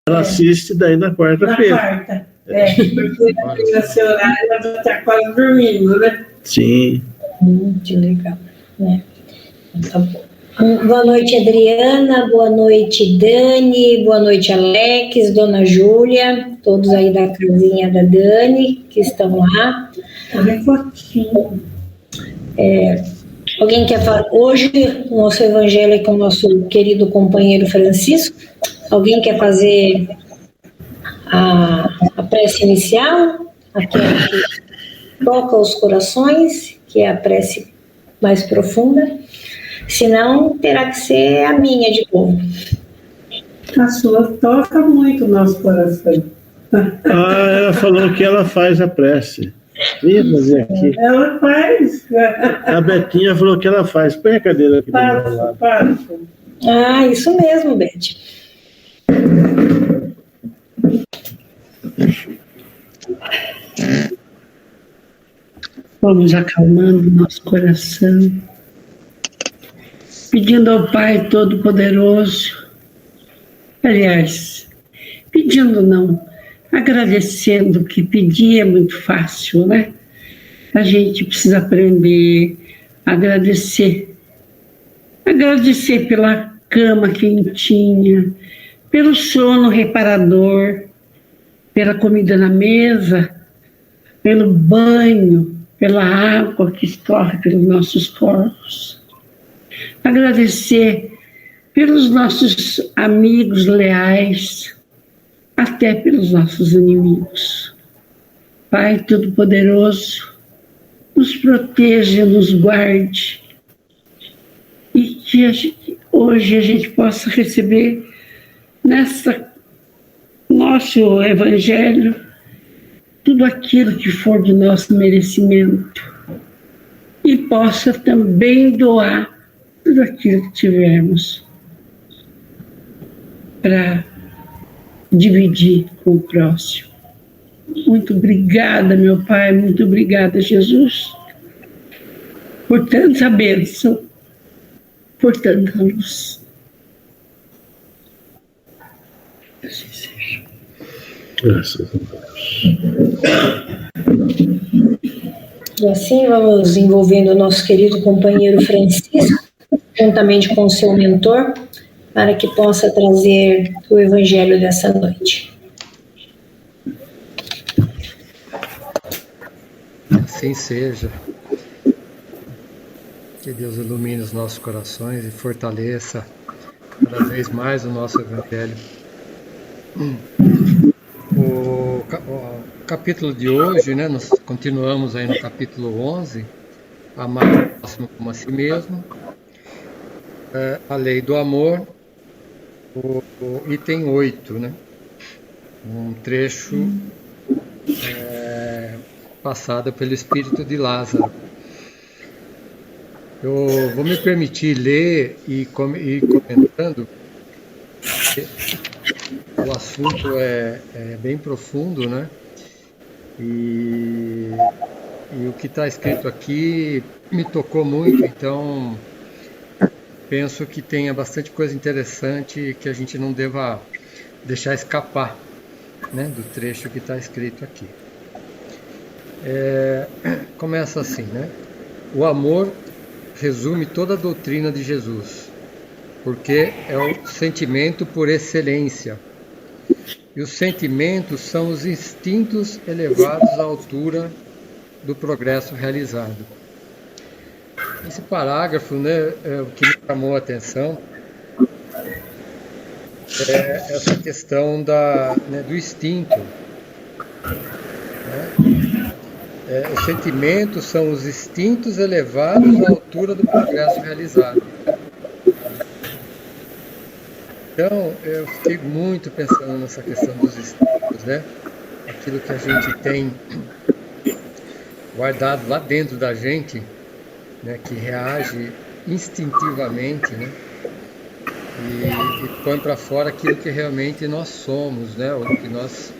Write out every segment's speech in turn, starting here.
Ela assiste daí na Na quarta-feira. quarta. Porque nesse horário ela já está quase dormindo, né? Sim. Que legal. Tá bom. Boa noite, Adriana. Boa noite, Dani. Boa noite, Alex, Dona Júlia. Todos aí da casinha da Dani que estão lá. Olha fotinho. Alguém quer falar? Hoje, o nosso evangelho é com o nosso querido companheiro Francisco. Alguém quer fazer a prece inicial? Aquela que toca os corações, que é a prece mais profunda. Senão, terá que ser a minha de novo. A sua toca muito o nosso coração. Ela falou que ela faz a prece. Vem fazer aqui. Ela faz. A Betinha falou que ela faz. Põe a cadeira aqui do meu lado. Faço. Isso mesmo, Beth. Vamos acalmando nosso coração, pedindo ao Pai Todo-Poderoso, aliás, pedindo não, agradecendo, que pedir é muito fácil, né? A gente precisa aprender a agradecer pela cama quentinha, pelo sono reparador, pela comida na mesa, pelo banho, pela água que escorre pelos nossos corpos. Agradecer pelos nossos amigos leais, até pelos nossos inimigos. Pai Todo-Poderoso, nos proteja, nos guarde, e que hoje a gente possa receber nessa nosso Evangelho tudo aquilo que for de nosso merecimento, e possa também doar tudo aquilo que tivermos para dividir com o próximo. Muito obrigada, meu Pai, muito obrigada, Jesus, por tanta bênção, por tanta luz. Assim seja. Graças a Deus. E assim vamos envolvendo o nosso querido companheiro Francisco, juntamente com o seu mentor, para que possa trazer o evangelho dessa noite. Assim seja. Que Deus ilumine os nossos corações e fortaleça cada vez mais o nosso evangelho. O capítulo de hoje, né, nós continuamos aí no capítulo 11, amar o próximo como a si mesmo, a lei do amor, o item 8, né, um trecho passado pelo espírito de Lázaro. Eu vou me permitir ler e ir comentando. O assunto é bem profundo, né? E o que está escrito aqui me tocou muito, então penso que tenha bastante coisa interessante que a gente não deva deixar escapar, né, do trecho que está escrito aqui. Começa assim, né? O amor resume toda a doutrina de Jesus, porque é o sentimento por excelência. E os sentimentos são os instintos elevados à altura do progresso realizado. Esse parágrafo, né, o que me chamou a atenção é essa questão do instinto. Né? Os sentimentos são os instintos elevados à altura do progresso realizado. Então, eu fiquei muito pensando nessa questão dos instintos, né? Aquilo que a gente tem guardado lá dentro da gente, né? Que reage instintivamente, né? E põe para fora aquilo que realmente nós somos, né? O que nós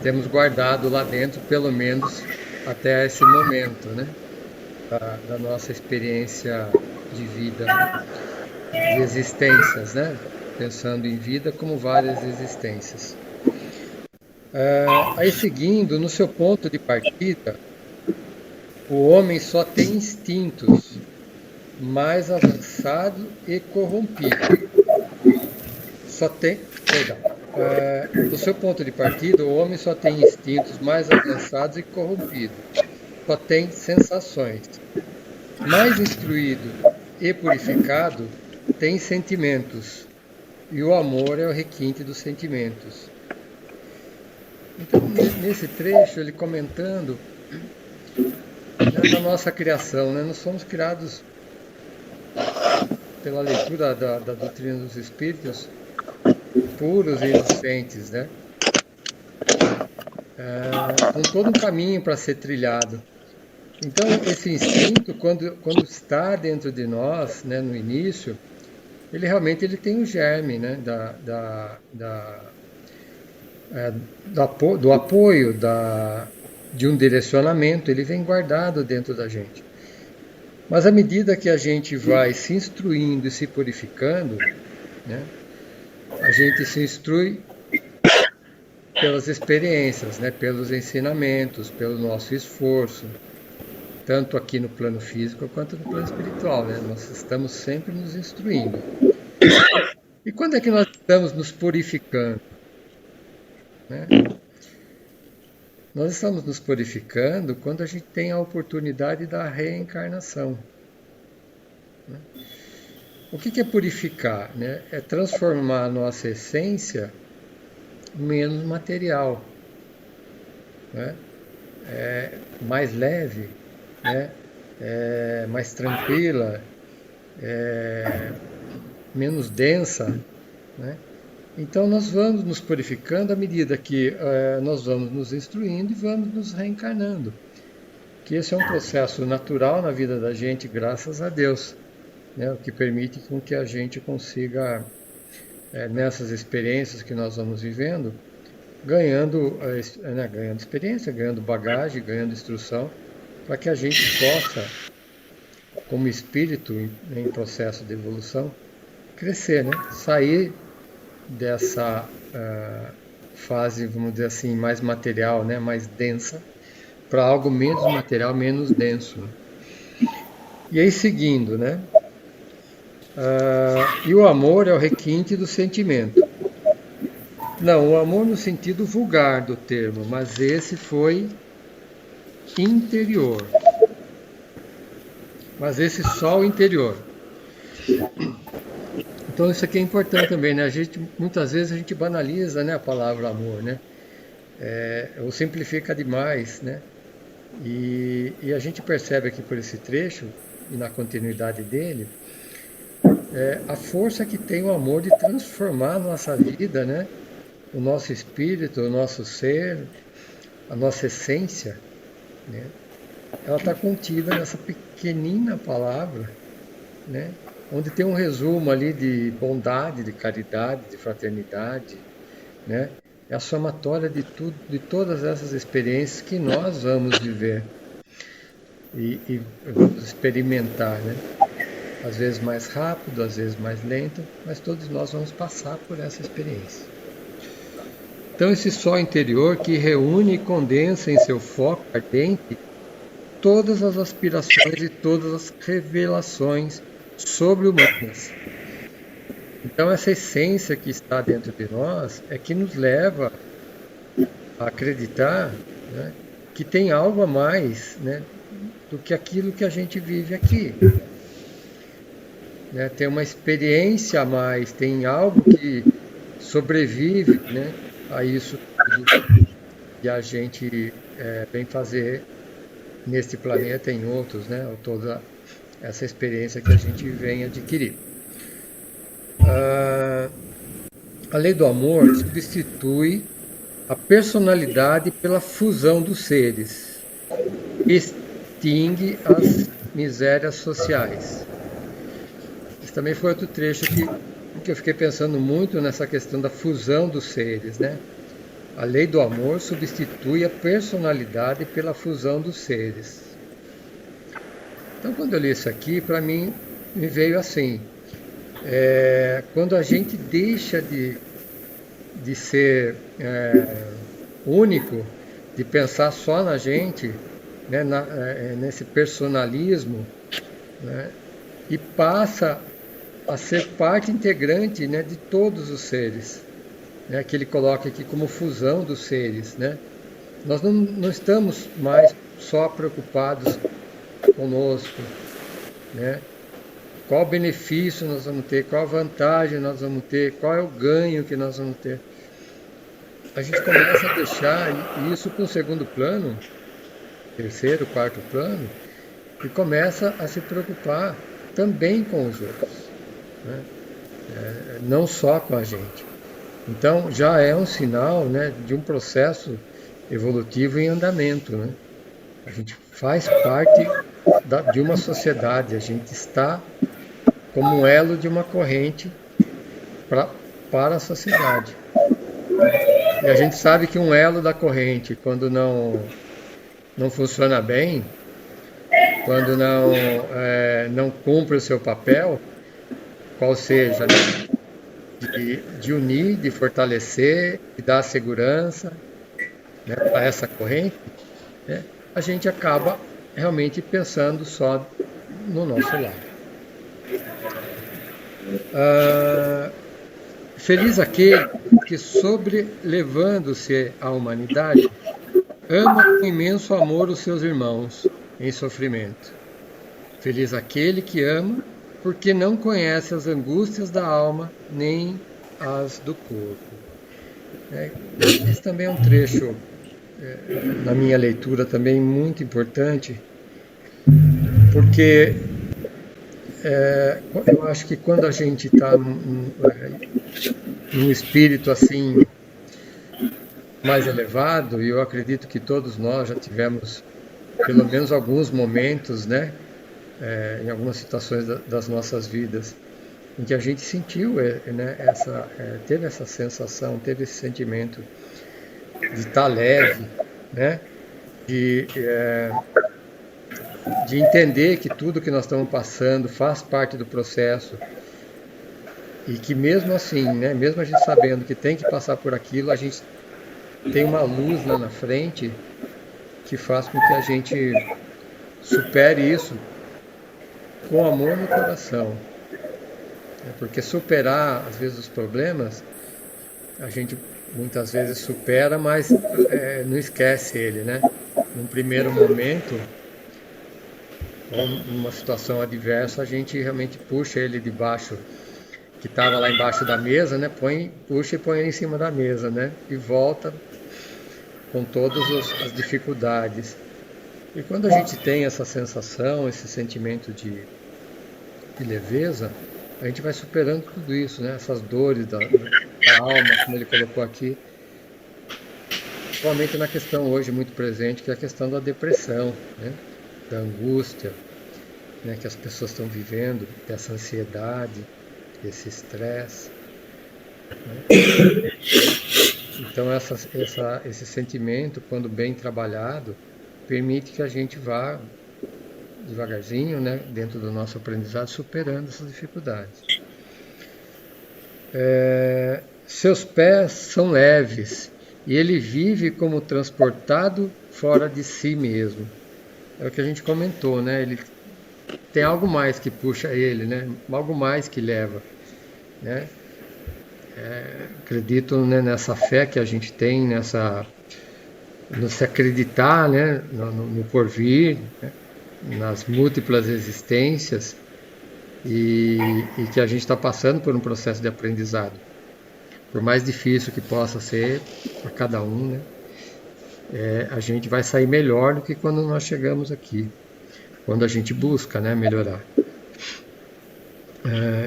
temos guardado lá dentro, pelo menos até esse momento, né? Da nossa experiência de vida, de existências, né? pensando em vida como várias existências. Aí seguindo, no seu ponto de partida, o homem só tem instintos mais avançados e corrompidos. Do seu ponto de partida, o homem só tem instintos mais avançados e corrompidos. Só tem sensações. Mais instruído e purificado tem sentimentos. E o amor é o requinte dos sentimentos. Então, nesse trecho, ele comentando da nossa criação, né? Nós somos criados pela leitura da doutrina dos Espíritos, puros e inocentes, né? Com todo um caminho para ser trilhado. Então, esse instinto, quando está dentro de nós, né, no início, ele realmente tem o germe, né, do apoio, de um direcionamento, ele vem guardado dentro da gente. Mas à medida que a gente vai se instruindo e se purificando, né, a gente se instrui pelas experiências, né, pelos ensinamentos, pelo nosso esforço, tanto aqui no plano físico quanto no plano espiritual, né? Nós estamos sempre nos instruindo. E quando é que nós estamos nos purificando? Né? Nós estamos nos purificando quando a gente tem a oportunidade da reencarnação. Né? O que é purificar? Né? É transformar a nossa essência menos material, né? Mais leve, né? Mais tranquila, menos densa, né? Então nós vamos nos purificando à medida que nós vamos nos instruindo e vamos nos reencarnando. Que esse é um processo natural na vida da gente, graças a Deus, né? O que permite com que a gente consiga, nessas experiências que nós vamos vivendo, ganhando experiência, ganhando bagagem, ganhando instrução, para que a gente possa, como espírito em processo de evolução, crescer, né? Sair dessa fase, vamos dizer assim, mais material, né? Mais densa, para algo menos material, menos denso. E aí seguindo, né? E o amor é o requinte do sentimento. Não, o amor no sentido vulgar do termo, mas esse foi interior. Mas esse só o interior. Então isso aqui é importante também, né? Muitas vezes a gente banaliza, né, a palavra amor, né? Ou simplifica demais, né? E a gente percebe aqui por esse trecho, e na continuidade dele, a força que tem o amor de transformar a nossa vida, né? O nosso espírito, o nosso ser, a nossa essência, né? Ela está contida nessa pequenina palavra, né? Onde tem um resumo ali de bondade, de caridade, de fraternidade, né? É a somatória de todas essas experiências que nós vamos viver e vamos experimentar, né? Às vezes mais rápido, às vezes mais lento, mas todos nós vamos passar por essa experiência. Então esse sol interior que reúne e condensa em seu foco ardente todas as aspirações e todas as revelações sobre-humanas. Então essa essência que está dentro de nós é que nos leva a acreditar, né, que tem algo a mais, né, do que aquilo que a gente vive aqui. Né, tem uma experiência a mais, tem algo que sobrevive, né, a isso tudo que a gente vem fazer neste planeta e em outros, né, toda essa experiência que a gente vem adquirir. A lei do amor substitui a personalidade pela fusão dos seres, extingue as misérias sociais. Esse também foi outro trecho que eu fiquei pensando muito nessa questão da fusão dos seres, né? A lei do amor substitui a personalidade pela fusão dos seres. Então, quando eu li isso aqui, para mim, me veio assim, quando a gente deixa de ser único, de pensar só na gente, né, nesse personalismo, né, e passa a ser parte integrante, né, de todos os seres, né, que ele coloca aqui como fusão dos seres, né? Nós não estamos mais só preocupados conosco, né? Qual benefício nós vamos ter, qual vantagem nós vamos ter, qual é o ganho que nós vamos ter. A gente começa a deixar isso para um segundo plano, terceiro, quarto plano, e começa a se preocupar também com os outros, né? Não só com a gente. Então já é um sinal, né, de um processo evolutivo em andamento, né? A gente faz parte de uma sociedade, a gente está como um elo de uma corrente para a sociedade. E a gente sabe que um elo da corrente, quando não funciona bem, quando não cumpre o seu papel, qual seja, né, de unir, de fortalecer, de dar segurança, né, para essa corrente, né, a gente acaba realmente pensando só no nosso lado. Feliz aquele que, sobrelevando-se à humanidade, ama com imenso amor os seus irmãos em sofrimento. Feliz aquele que ama, porque não conhece as angústias da alma, nem as do corpo. Esse também é um trecho, na minha leitura, também muito importante, porque eu acho que quando a gente está num espírito assim mais elevado, e eu acredito que todos nós já tivemos pelo menos alguns momentos, né, em algumas situações das nossas vidas, em que a gente sentiu, né, teve essa sensação, teve esse sentimento de estar leve, né, de entender que tudo que nós estamos passando faz parte do processo, e que mesmo assim, né, mesmo a gente sabendo que tem que passar por aquilo, a gente tem uma luz lá na frente que faz com que a gente supere isso com amor no coração. Porque superar, às vezes, os problemas, a gente muitas vezes supera, mas não esquece ele, né? Num primeiro momento, ou numa situação adversa, a gente realmente puxa ele de baixo, que estava lá embaixo da mesa, né? Puxa e põe ele em cima da mesa, né? E volta com todas as dificuldades. E quando a gente tem essa sensação, esse sentimento de leveza, a gente vai superando tudo isso, né? Essas dores da alma, como ele colocou aqui, principalmente na questão hoje muito presente, que é a questão da depressão, né? Da angústia, né? Que as pessoas estão vivendo, dessa ansiedade, esse estresse, né? Então esse sentimento, quando bem trabalhado, permite que a gente vá devagarzinho, né, dentro do nosso aprendizado, superando essas dificuldades. Seus pés são leves e ele vive como transportado fora de si mesmo. É o que a gente comentou, né? Ele tem algo mais que puxa ele, né? Algo mais que leva, né? Acredito, né, nessa fé que a gente tem, no se acreditar, né, no porvir, né, nas múltiplas existências, e que a gente está passando por um processo de aprendizado. Por mais difícil que possa ser para cada um, né, a gente vai sair melhor do que quando nós chegamos aqui, quando a gente busca, né, melhorar.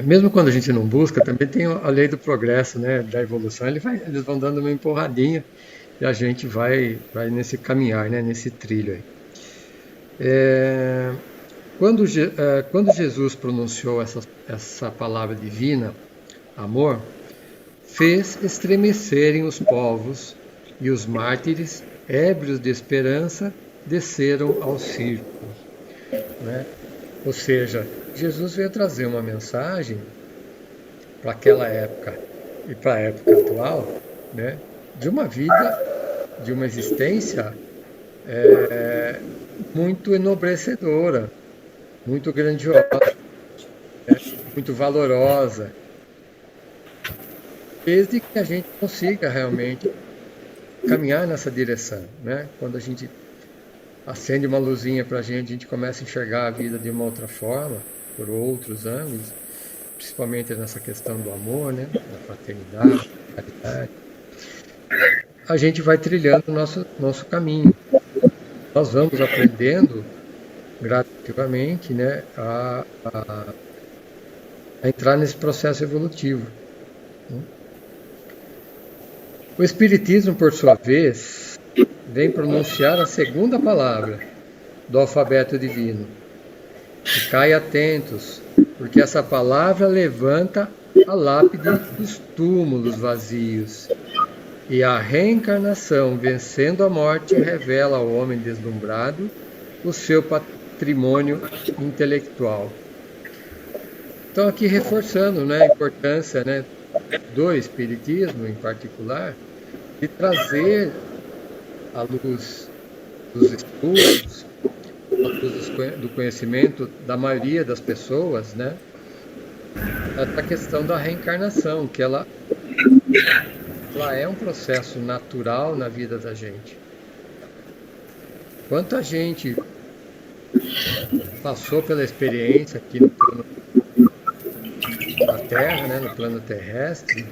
Mesmo quando a gente não busca, também tem a lei do progresso, né, da evolução. Eles vão dando uma empurradinha e a gente vai nesse caminhar, né, nesse trilho aí. Quando Jesus pronunciou essa palavra divina, amor, fez estremecerem os povos, e os mártires, ébrios de esperança, desceram ao circo, né? Ou seja, Jesus veio trazer uma mensagem para aquela época e para a época atual, né, de uma vida, de uma existência muito enobrecedora, muito grandiosa, muito valorosa, desde que a gente consiga realmente caminhar nessa direção, né? Quando a gente acende uma luzinha para a gente começa a enxergar a vida de uma outra forma, por outros ângulos, principalmente nessa questão do amor, né? Da fraternidade, da caridade. A gente vai trilhando o nosso caminho. Nós vamos aprendendo gradativamente, né, a entrar nesse processo evolutivo. O Espiritismo, por sua vez, vem pronunciar a segunda palavra do alfabeto divino. Ficai atentos, porque essa palavra levanta a lápide dos túmulos vazios. E a reencarnação, vencendo a morte, revela ao homem deslumbrado o seu patrimônio intelectual. Então, aqui reforçando, né, a importância, né, do Espiritismo, em particular, de trazer à luz dos estudos, à luz do conhecimento da maioria das pessoas, né, essa questão da reencarnação, que ela é um processo natural na vida da gente. Quanta gente passou pela experiência aqui no plano da Terra, né, no plano terrestre,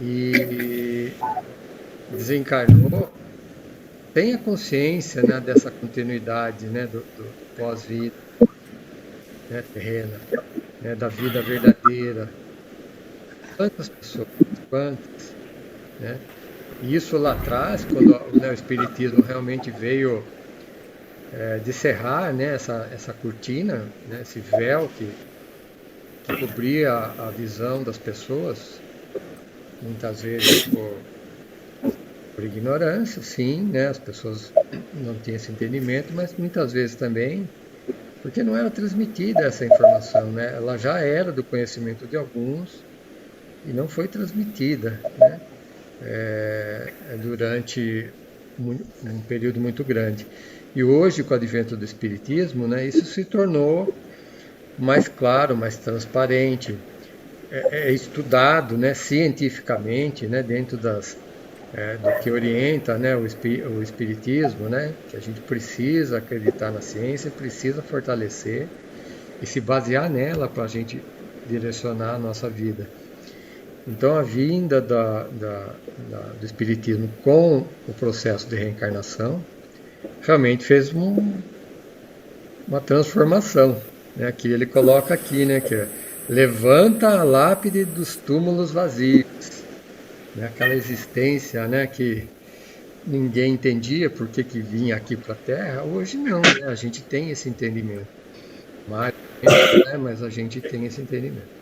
e desencarnou, tem a consciência, né, dessa continuidade, né, do pós-vida, né, terrena, né, da vida verdadeira. Quantas pessoas, quantas, né? E isso lá atrás, quando, né, o Espiritismo realmente veio descerrar, né, essa cortina, né, esse véu que cobria a visão das pessoas, muitas vezes por ignorância, sim, né, as pessoas não tinham esse entendimento, mas muitas vezes também porque não era transmitida essa informação, né? Ela já era do conhecimento de alguns e não foi transmitida, né, durante um período muito grande. E hoje, com o advento do Espiritismo, né, isso se tornou mais claro, mais transparente, estudado, né, cientificamente, né, dentro do que orienta, né, o Espiritismo, né, que a gente precisa acreditar na ciência, precisa fortalecer e se basear nela para a gente direcionar a nossa vida. Então, a vinda do Espiritismo com o processo de reencarnação realmente fez uma transformação, né, que ele coloca aqui, né, que levanta a lápide dos túmulos vazios, né, aquela existência, né, que ninguém entendia por que vinha aqui para a Terra. Hoje não, né, a gente tem esse entendimento, mas a gente tem esse entendimento.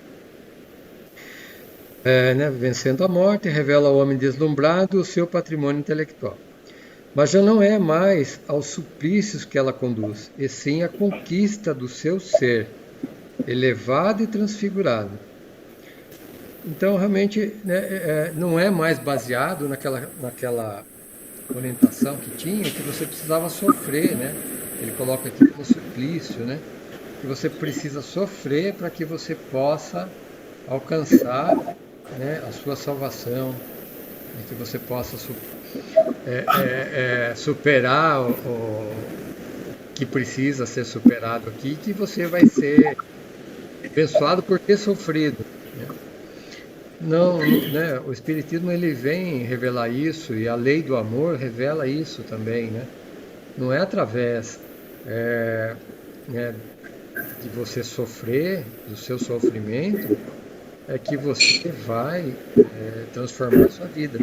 Né, vencendo a morte, revela ao homem deslumbrado o seu patrimônio intelectual. Mas já não é mais aos suplícios que ela conduz, e sim à conquista do seu ser, elevado e transfigurado. Então, realmente, né, não é mais baseado naquela orientação que tinha, que você precisava sofrer, né? Ele coloca aqui como suplício, né? Que você precisa sofrer para que você possa alcançar, né, a sua salvação, que você possa superar o que precisa ser superado aqui, que você vai ser abençoado por ter sofrido, né? Não, né, o Espiritismo ele vem revelar isso, e a lei do amor revela isso também, né? Não é através né, de você sofrer, do seu sofrimento, que você vai transformar a sua vida.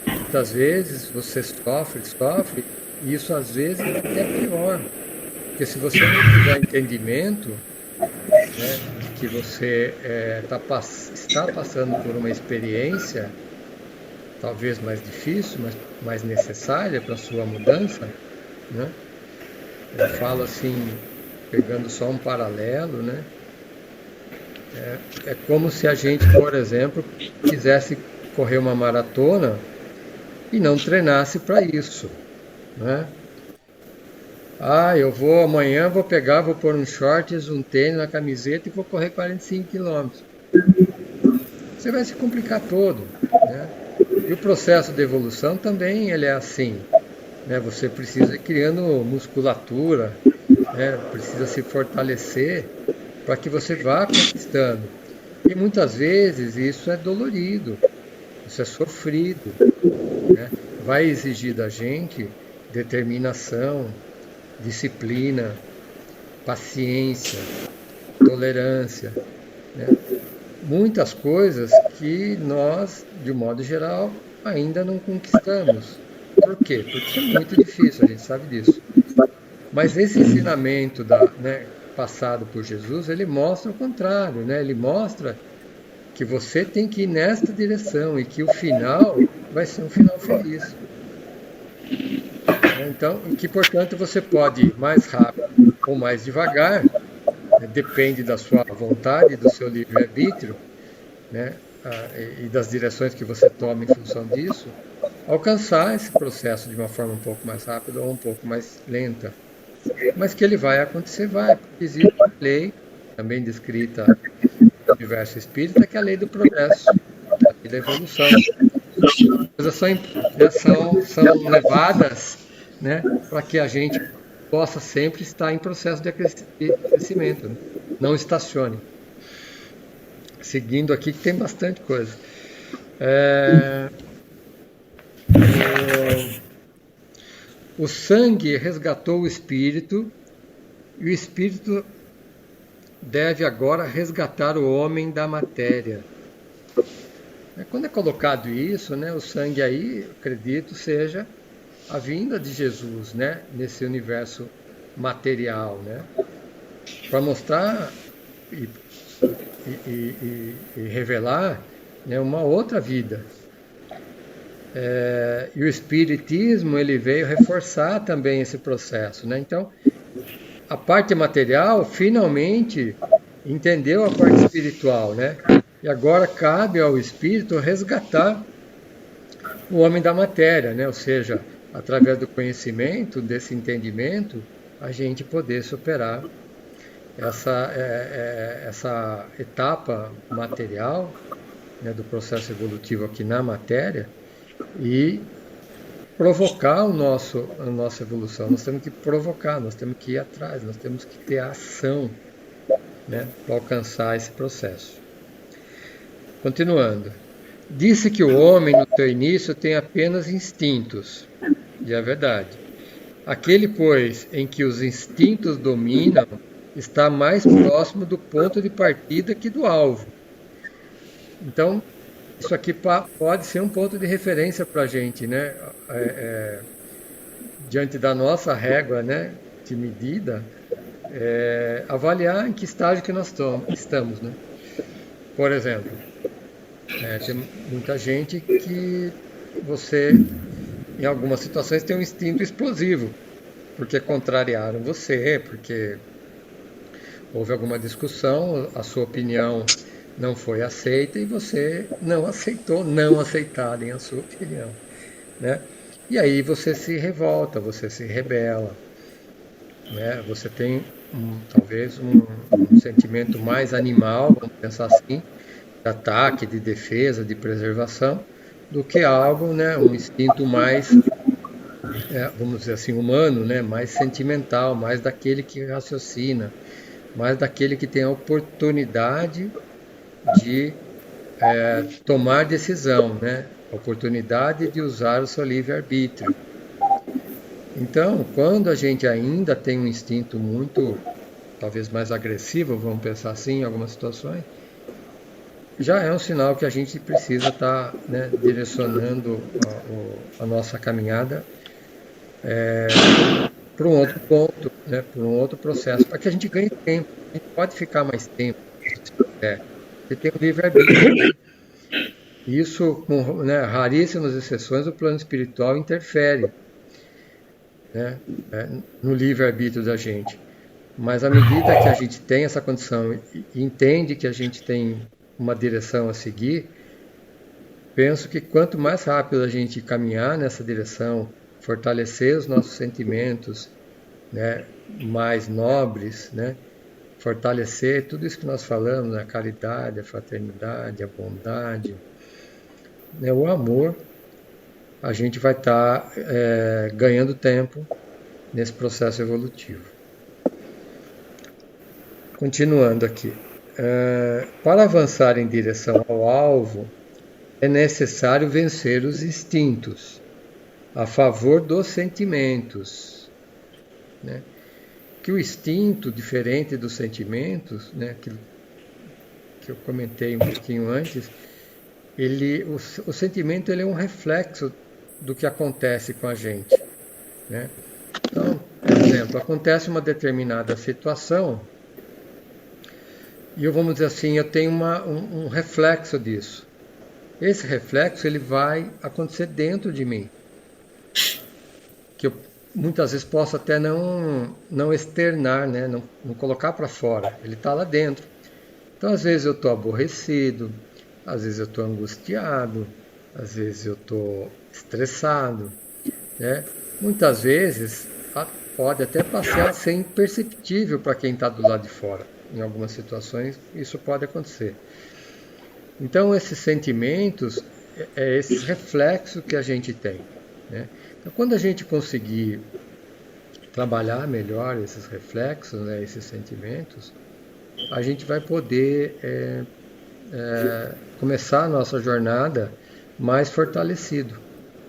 Muitas vezes você sofre, e isso às vezes é até pior, porque se você não tiver entendimento, né, de que você está passando por uma experiência talvez mais difícil, mas mais necessária para a sua mudança, né? Eu falo assim, pegando só um paralelo, né? É como se a gente, por exemplo, quisesse correr uma maratona e não treinasse para isso, né? Eu vou amanhã, vou pôr um shorts, um tênis, uma camiseta e vou correr 45 quilômetros. Você vai se complicar todo, né? E o processo de evolução também ele é assim, né? Você precisa ir criando musculatura, né? Precisa se fortalecer para que você vá conquistando. E muitas vezes isso é dolorido, isso é sofrido, né? Vai exigir da gente determinação, disciplina, paciência, tolerância, né? Muitas coisas que nós, de um modo geral, ainda não conquistamos. Por quê? Porque é muito difícil, a gente sabe disso. Mas esse ensinamento passado por Jesus, ele mostra o contrário, né? Ele mostra que você tem que ir nesta direção e que o final vai ser um final feliz. Então, que portanto você pode ir mais rápido ou mais devagar, depende da sua vontade, do seu livre-arbítrio, né? E das direções que você toma em função disso, alcançar esse processo de uma forma um pouco mais rápida ou um pouco mais lenta. Mas que ele vai acontecer, vai, porque existe uma lei, também descrita no universo espírita, que é a lei do progresso, a lei da evolução. As coisas são levadas, né, para que a gente possa sempre estar em processo de crescimento, né? Não estacione. Seguindo aqui, que tem bastante coisa. O sangue resgatou o espírito, e o espírito deve agora resgatar o homem da matéria. Quando é colocado isso, né, o sangue aí, acredito, seja a vinda de Jesus, né, nesse universo material, né, para mostrar e revelar, né, uma outra vida. E o Espiritismo ele veio reforçar também esse processo, né? Então, a parte material finalmente entendeu a parte espiritual, né? E agora cabe ao Espírito resgatar o homem da matéria, né? Ou seja, através do conhecimento, desse entendimento, a gente poder superar essa etapa material, né, do processo evolutivo aqui na matéria e provocar a nossa evolução. Nós temos que provocar, nós temos que ir atrás, nós temos que ter ação, né, para alcançar esse processo. Continuando. Disse que o homem, no seu início, tem apenas instintos. E é verdade. Aquele, pois, em que os instintos dominam, está mais próximo do ponto de partida que do alvo. Então, isso aqui pode ser um ponto de referência para a gente, né? Diante da nossa régua, né, de medida, avaliar em que estágio que nós estamos, né? Por exemplo, tem muita gente que você, em algumas situações, tem um instinto explosivo, porque contrariaram você, porque houve alguma discussão, a sua opinião não foi aceita e você não aceitarem a sua opinião, né? E aí você se revolta, você se rebela, né? Você tem talvez um sentimento mais animal, vamos pensar assim, de ataque, de defesa, de preservação, do que algo, né, um instinto mais, vamos dizer assim, humano, né, mais sentimental, mais daquele que raciocina, mais daquele que tem a oportunidade de tomar decisão, né, a oportunidade de usar o seu livre-arbítrio. Então, quando a gente ainda tem um instinto muito, talvez mais agressivo, vamos pensar assim, em algumas situações, já é um sinal que a gente precisa estar, né, direcionando a nossa caminhada para um outro ponto, né, para um outro processo, para que a gente ganhe tempo. A gente pode ficar mais tempo, se quiser. Você tem o livre-arbítrio. Isso, com, né, raríssimas exceções, o plano espiritual interfere, né, no livre-arbítrio da gente. Mas à medida que a gente tem essa condição e entende que a gente tem uma direção a seguir, penso que quanto mais rápido a gente caminhar nessa direção, fortalecer os nossos sentimentos, né, mais nobres, né, fortalecer tudo isso que nós falamos, a caridade, a fraternidade, a bondade, né, o amor, a gente vai estar ganhando tempo nesse processo evolutivo. Continuando aqui. Para avançar em direção ao alvo, é necessário vencer os instintos a favor dos sentimentos, né? Que o instinto, diferente dos sentimentos, né, que eu comentei um pouquinho antes, o sentimento ele é um reflexo do que acontece com a gente, né? Então, por exemplo, acontece uma determinada situação e vamos dizer assim, eu tenho um reflexo disso. Esse reflexo ele vai acontecer dentro de mim, que eu muitas vezes posso até não externar, né? não colocar para fora, ele está lá dentro. Então, às vezes eu estou aborrecido, às vezes eu estou angustiado, às vezes eu estou estressado, né? Muitas vezes pode até passar a ser imperceptível para quem está do lado de fora. Em algumas situações isso pode acontecer. Então, esses sentimentos é esse reflexo que a gente tem, né? Então, quando a gente conseguir trabalhar melhor esses reflexos, né, esses sentimentos, a gente vai poder começar a nossa jornada mais fortalecido,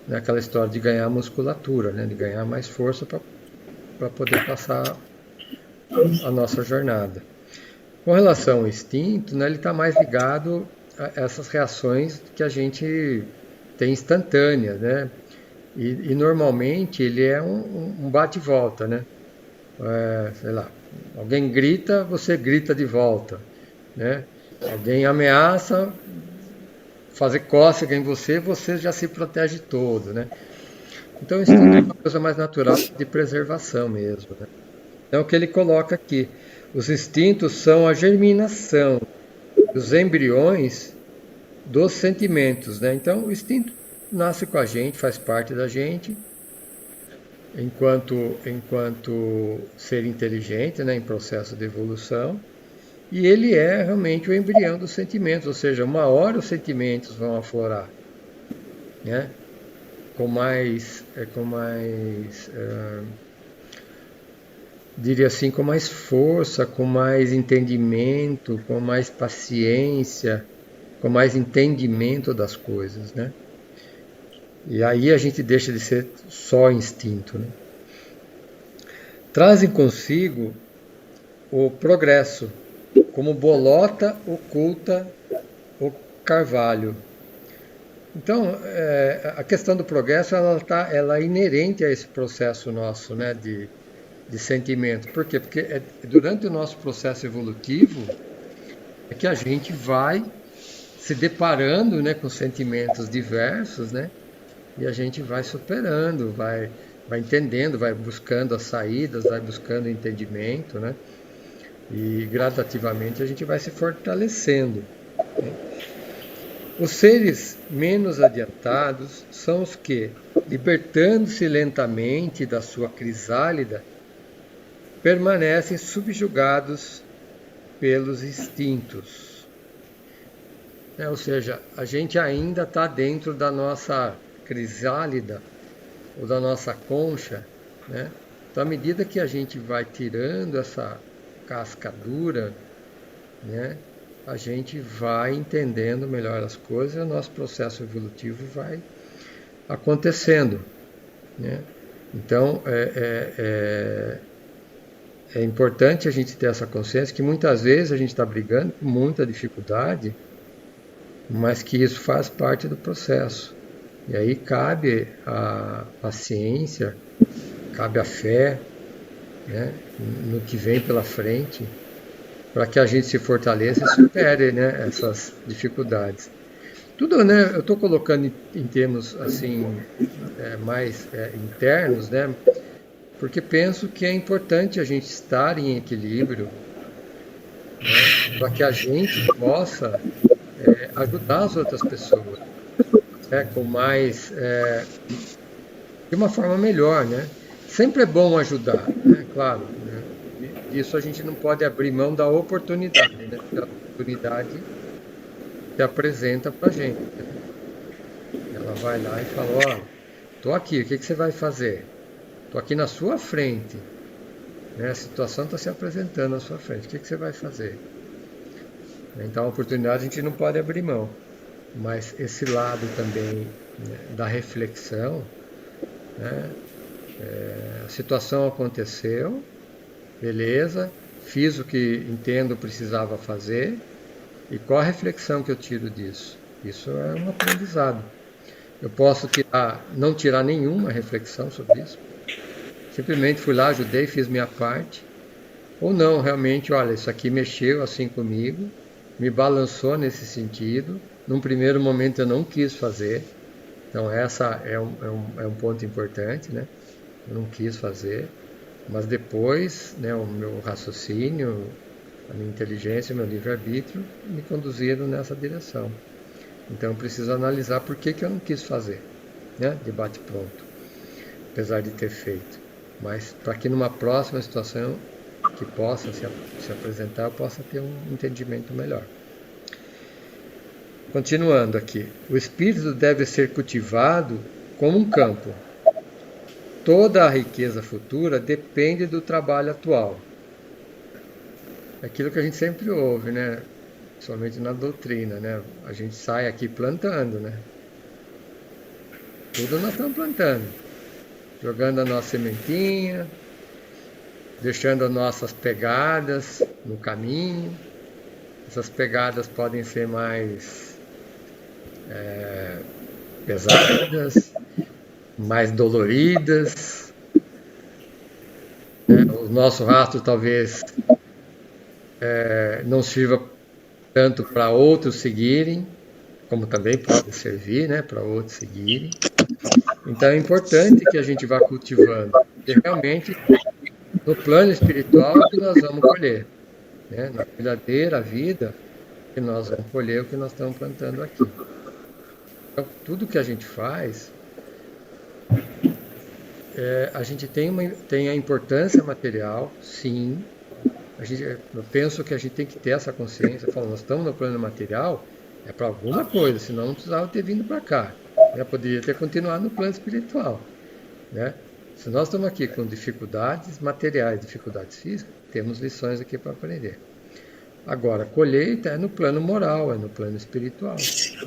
né? Aquela história de ganhar musculatura, né, de ganhar mais força para poder passar a nossa jornada. Com relação ao instinto, né, ele está mais ligado a essas reações que a gente tem instantâneas, né? E normalmente ele é um bate e volta, né? Sei lá, alguém grita, você grita de volta, né? Alguém ameaça fazer cócega em você, você já se protege todo, né? Então isso é uma coisa mais natural de preservação mesmo, né? Então o que ele coloca aqui, os instintos são a germinação dos embriões dos sentimentos, né? Então o instinto nasce com a gente, faz parte da gente, enquanto ser inteligente, né, em processo de evolução, e ele é realmente o embrião dos sentimentos, ou seja, uma hora os sentimentos vão aflorar, né, diria assim, com mais força, com mais entendimento, com mais paciência, com mais entendimento das coisas, né? E aí a gente deixa de ser só instinto, né? Trazem consigo o progresso, como bolota oculta o carvalho. Então, a questão do progresso ela é inerente a esse processo nosso, né, de sentimento. Por quê? Porque durante o nosso processo evolutivo é que a gente vai se deparando, né, com sentimentos diversos, né? E a gente vai superando, vai entendendo, vai buscando as saídas, vai buscando entendimento, né? E gradativamente a gente vai se fortalecendo, né? Os seres menos adiantados são os que, libertando-se lentamente da sua crisálida, permanecem subjugados pelos instintos. Ou seja, a gente ainda está dentro da nossa crisálida ou da nossa concha, né? Então, à medida que a gente vai tirando essa casca dura, né, a gente vai entendendo melhor as coisas e o nosso processo evolutivo vai acontecendo, né? Então, é importante a gente ter essa consciência que muitas vezes a gente está brigando com muita dificuldade, mas que isso faz parte do processo. E aí cabe a paciência, cabe a fé, né, no que vem pela frente, para que a gente se fortaleça e supere, né, essas dificuldades. Tudo, né, eu estou colocando em termos assim, mais internos, né, porque penso que é importante a gente estar em equilíbrio, né, para que a gente possa ajudar as outras pessoas, né, com mais, de uma forma melhor, né? Sempre é bom ajudar, né? Claro, né? Isso a gente não pode abrir mão da oportunidade, né? Porque a oportunidade se apresenta para a gente, né? Ela vai lá e fala, olha, estou aqui, o que você vai fazer? Estou aqui na sua frente, né? A situação está se apresentando na sua frente, o que você vai fazer? Então a oportunidade a gente não pode abrir mão, mas esse lado também, né, da reflexão, né? A situação aconteceu, beleza, fiz o que entendo precisava fazer, e qual a reflexão que eu tiro disso? Isso é um aprendizado. Eu posso não tirar nenhuma reflexão sobre isso, simplesmente fui lá, ajudei, fiz minha parte, ou não, realmente, olha, isso aqui mexeu assim comigo, me balançou nesse sentido, num primeiro momento eu não quis fazer, então essa é um ponto importante, né? Eu não quis fazer, mas depois, né, o meu raciocínio, a minha inteligência, o meu livre-arbítrio me conduziram nessa direção. Então eu preciso analisar por que eu não quis fazer, né, de bate-pronto, apesar de ter feito. Mas para que numa próxima situação que possa se apresentar, eu possa ter um entendimento melhor. Continuando aqui, o espírito deve ser cultivado como um campo. Toda a riqueza futura depende do trabalho atual. Aquilo que a gente sempre ouve, né? Somente na doutrina, né? A gente sai aqui plantando, né? Tudo nós estamos plantando. Jogando a nossa sementinha, deixando as nossas pegadas no caminho. Essas pegadas podem ser mais pesadas, mais doloridas, né? O nosso rastro talvez não sirva tanto para outros seguirem, como também pode servir, né, para outros seguirem. Então é importante que a gente vá cultivando, porque realmente no plano espiritual é que nós vamos colher, né? Na verdadeira vida que nós vamos colher o que nós estamos plantando aqui. Então, tudo que a gente faz, a gente tem a importância material, sim. Eu penso que a gente tem que ter essa consciência, nós estamos no plano material, é para alguma coisa, senão não precisava ter vindo para cá, né? Poderia ter continuado no plano espiritual, né? Se nós estamos aqui com dificuldades materiais, dificuldades físicas, temos lições aqui para aprender. Agora, a colheita é no plano moral, é no plano espiritual,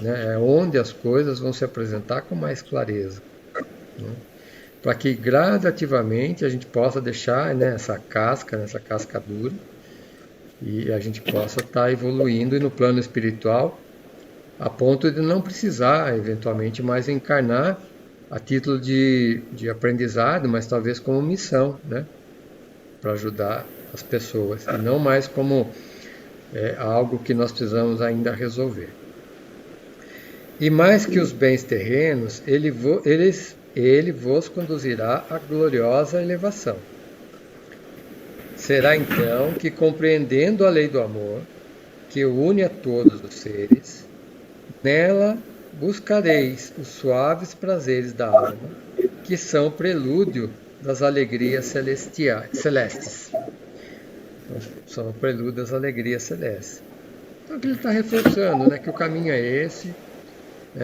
né? É onde as coisas vão se apresentar com mais clareza, né? Para que gradativamente a gente possa deixar, né, essa casca dura, e a gente possa estar evoluindo no plano espiritual a ponto de não precisar eventualmente mais encarnar a título de aprendizado, mas talvez como missão, né, para ajudar as pessoas, e não mais como algo que nós precisamos ainda resolver. E mais que os bens terrenos, ele vos conduzirá à gloriosa elevação. Será então que, compreendendo a lei do amor, que une a todos os seres, nela buscareis os suaves prazeres da alma, que são prelúdio das alegrias celestes. São o prelúdio das alegrias celestes. Então, ele está reforçando, né, que o caminho é esse.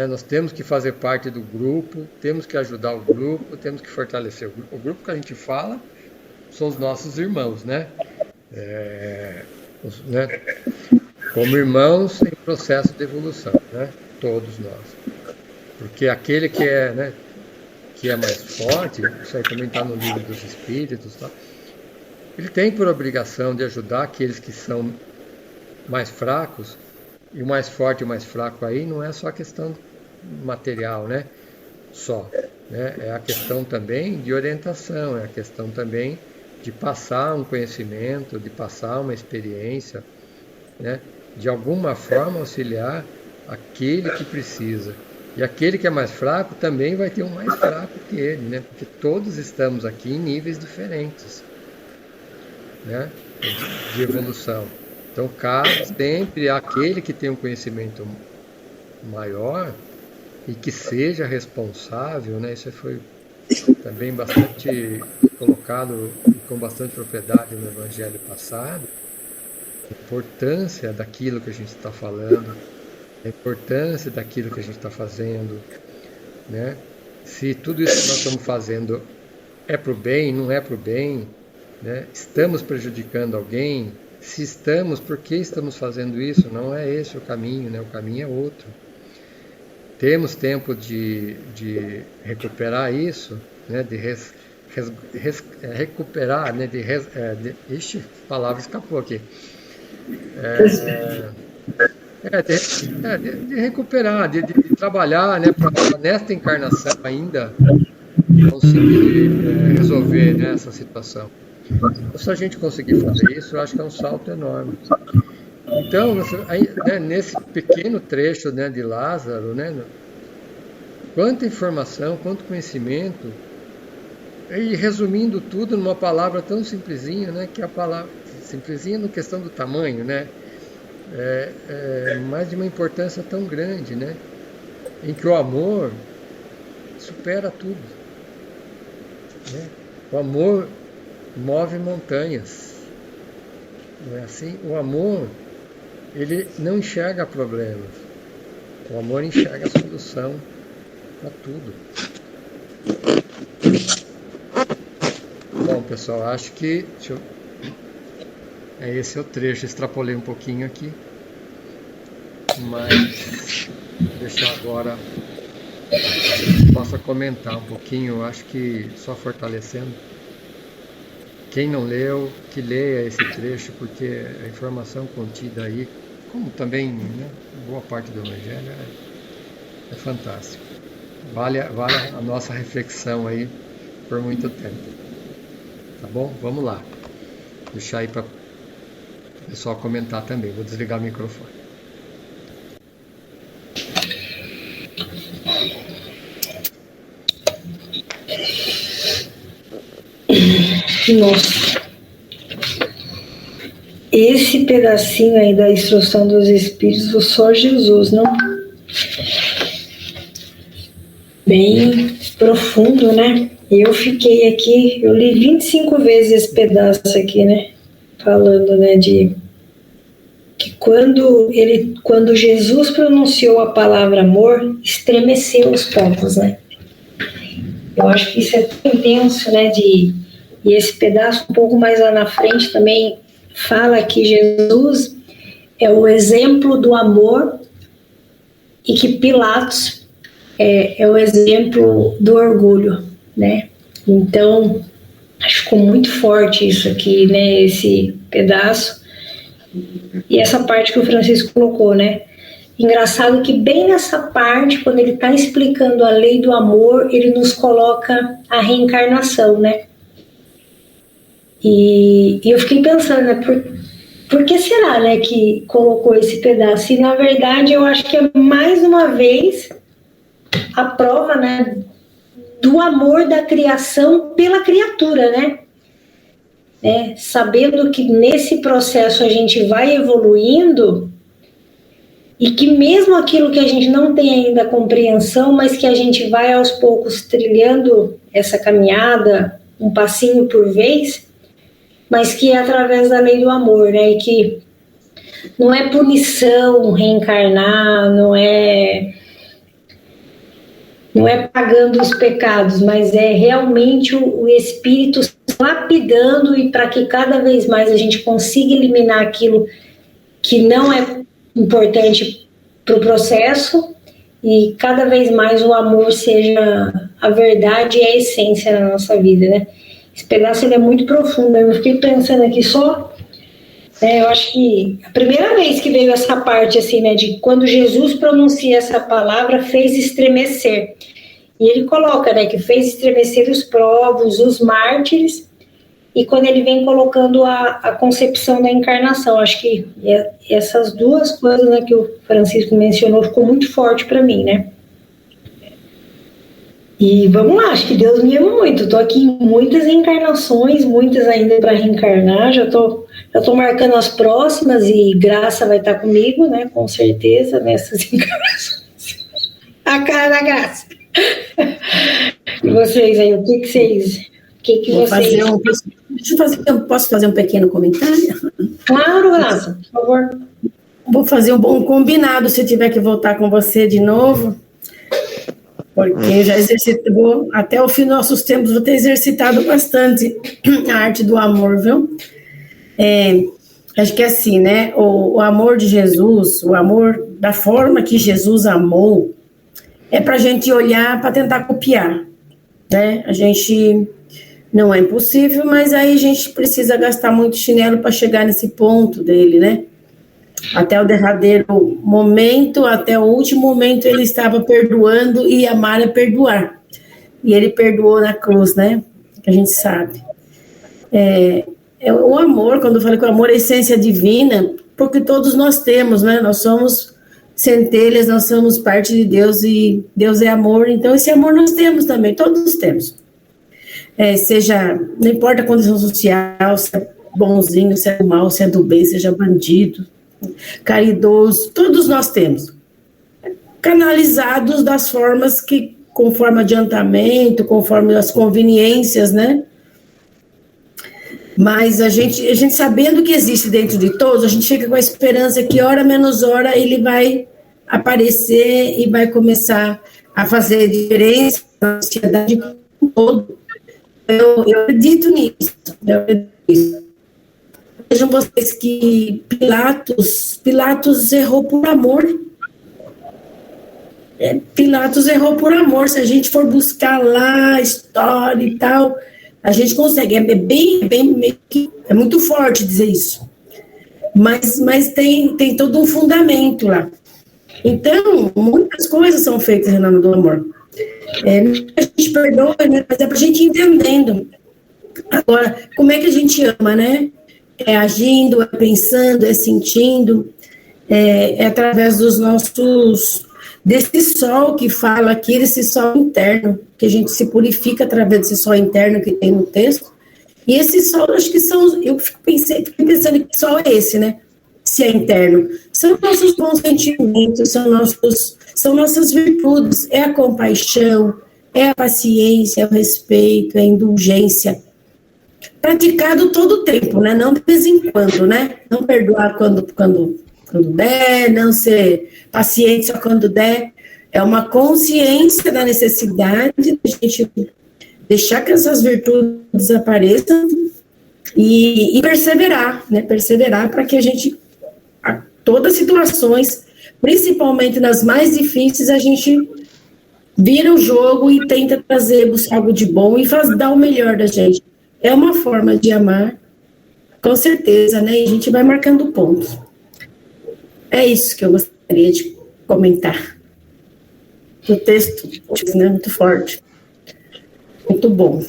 Nós temos que fazer parte do grupo, temos que ajudar o grupo, temos que fortalecer o grupo. O grupo que a gente fala são os nossos irmãos, né? Como irmãos em processo de evolução, né? Todos nós. Porque aquele que é mais forte, isso aí também está no livro dos Espíritos, tá? Ele tem por obrigação de ajudar aqueles que são mais fracos. E o mais forte e o mais fraco aí não é só a questão material, né? Né? É a questão também de orientação, é a questão também de passar um conhecimento, de passar uma experiência, né? De alguma forma auxiliar aquele que precisa. E aquele que é mais fraco também vai ter um mais fraco que ele, né? Porque todos estamos aqui em níveis diferentes, né? De evolução. Então, cabe sempre aquele que tem um conhecimento maior e que seja responsável, né? Isso foi também bastante colocado com bastante propriedade no Evangelho passado, a importância daquilo que a gente está falando, a importância daquilo que a gente está fazendo, né? Se tudo isso que nós estamos fazendo é para o bem, não é para o bem, né? Estamos prejudicando alguém? Se estamos, por que estamos fazendo isso? Não é esse o caminho, né? O caminho é outro. Temos tempo de recuperar isso, né? De recuperar, né? Ixi, a palavra escapou aqui. De recuperar, de trabalhar, né? Para nesta encarnação ainda conseguir resolver, né, essa situação. Então, se a gente conseguir fazer isso, eu acho que é um salto enorme. Então, né, nesse pequeno trecho, né, de Lázaro, né, quanta informação, quanto conhecimento, e resumindo tudo numa palavra tão simplesinha, né, que é a palavra simplesinha na questão do tamanho, né, mas de uma importância tão grande, né, em que o amor supera tudo, né? O amor move montanhas, não é assim? O amor, ele não enxerga problemas, o amor enxerga a solução para tudo. Bom, pessoal, acho que esse é o trecho, extrapolei um pouquinho aqui, mas vou deixar agora possa comentar um pouquinho, acho que só fortalecendo. Quem não leu, que leia esse trecho, porque a informação contida aí, como também, né, boa parte do Evangelho, é fantástico. Vale a nossa reflexão aí por muito tempo. Tá bom? Vamos lá. Deixar aí para o pessoal comentar também. Vou desligar o microfone. Nossa, esse pedacinho aí da instrução dos Espíritos, só Jesus, não? Bem profundo, né? Eu fiquei aqui, eu li 25 vezes esse pedaço aqui, né? Falando, né, de que quando Jesus pronunciou a palavra amor, estremeceu os povos, né? Eu acho que isso é tão intenso, né, e esse pedaço um pouco mais lá na frente também fala que Jesus é o exemplo do amor e que Pilatos é o exemplo do orgulho, né? Então, acho que ficou muito forte isso aqui, né, esse pedaço. E essa parte que o Francisco colocou, né? Engraçado que bem nessa parte, quando ele está explicando a lei do amor, ele nos coloca a reencarnação, né? E eu fiquei pensando, né, por que será, né, que colocou esse pedaço? E, na verdade, eu acho que é mais uma vez a prova, né, do amor da criação pela criatura, né? Sabendo que nesse processo a gente vai evoluindo e que mesmo aquilo que a gente não tem ainda compreensão, mas que a gente vai aos poucos trilhando essa caminhada, um passinho por vez, mas que é através da lei do amor, né? E que não é punição reencarnar, não é pagando os pecados, mas é realmente o espírito lapidando e para que cada vez mais a gente consiga eliminar aquilo que não é importante para o processo e cada vez mais o amor seja a verdade e a essência na nossa vida, né? Esse pedaço ele é muito profundo, eu fiquei pensando aqui só, eu acho que a primeira vez que veio essa parte assim, né, de quando Jesus pronuncia essa palavra, fez estremecer. E ele coloca, né, que fez estremecer os povos, os mártires, e quando ele vem colocando a concepção da encarnação, acho que essas duas coisas, né, que o Francisco mencionou ficou muito forte para mim, né? E vamos lá, acho que Deus me ama muito. Estou aqui em muitas encarnações, muitas ainda para reencarnar. Já tô marcando as próximas e Graça vai estar comigo, né? Com certeza, nessas encarnações. A cara da Graça. E vocês aí, o que vocês... Posso fazer um pequeno comentário? Claro, Graça, por favor. Vou fazer um combinado se eu tiver que voltar com você de novo. Porque eu já exercito, até o fim dos nossos tempos, vou ter exercitado bastante a arte do amor, viu? Acho que é assim, né? O amor de Jesus, o amor da forma que Jesus amou, é para a gente olhar, para tentar copiar, né? A gente, não é impossível, mas aí a gente precisa gastar muito chinelo para chegar nesse ponto dele, né? Até o derradeiro momento, até o último momento, ele estava perdoando e amar é perdoar. E ele perdoou na cruz, né? Que a gente sabe. O amor, quando eu falei que o amor é essência divina, porque todos nós temos, né? Nós somos centelhas, nós somos parte de Deus e Deus é amor. Então, esse amor nós temos também, todos temos. Não importa a condição social, se é bonzinho, se é do mal, se é do bem, seja bandido, caridoso, todos nós temos, canalizados das formas que, conforme adiantamento, conforme as conveniências, né? Mas a gente sabendo que existe dentro de todos, a gente fica com a esperança que hora menos hora ele vai aparecer e vai começar a fazer diferença na sociedade como um todo. Eu acredito nisso. Vejam vocês que Pilatos errou por amor. Pilatos errou por amor. Se a gente for buscar lá a história e tal, a gente consegue. É muito forte dizer isso. Mas tem todo um fundamento lá. Então, muitas coisas são feitas em nome do amor. A gente perdoa, né? Mas é para a gente ir entendendo. Agora, como é que a gente ama, né? É agindo, é pensando, é sentindo, é através dos desse sol que fala aqui, desse sol interno, que a gente se purifica através desse sol interno que tem no texto. E esse sol, acho que eu fiquei pensando que sol é esse, né? Se é interno. São nossos bons sentimentos, são nossas virtudes, é a compaixão, é a paciência, é o respeito, é a indulgência. Praticado todo o tempo, né? Não de vez em quando, né? Não perdoar quando der, não ser paciente só quando der. É uma consciência da necessidade de a gente deixar que essas virtudes apareçam e perseverar, né? Perseverar para que a gente, a todas as situações, principalmente nas mais difíceis, a gente vira o jogo e tenta buscar algo de bom e dar o melhor da gente. É uma forma de amar, com certeza, né? E a gente vai marcando pontos. É isso que eu gostaria de comentar. O texto, né, muito forte. Muito bom.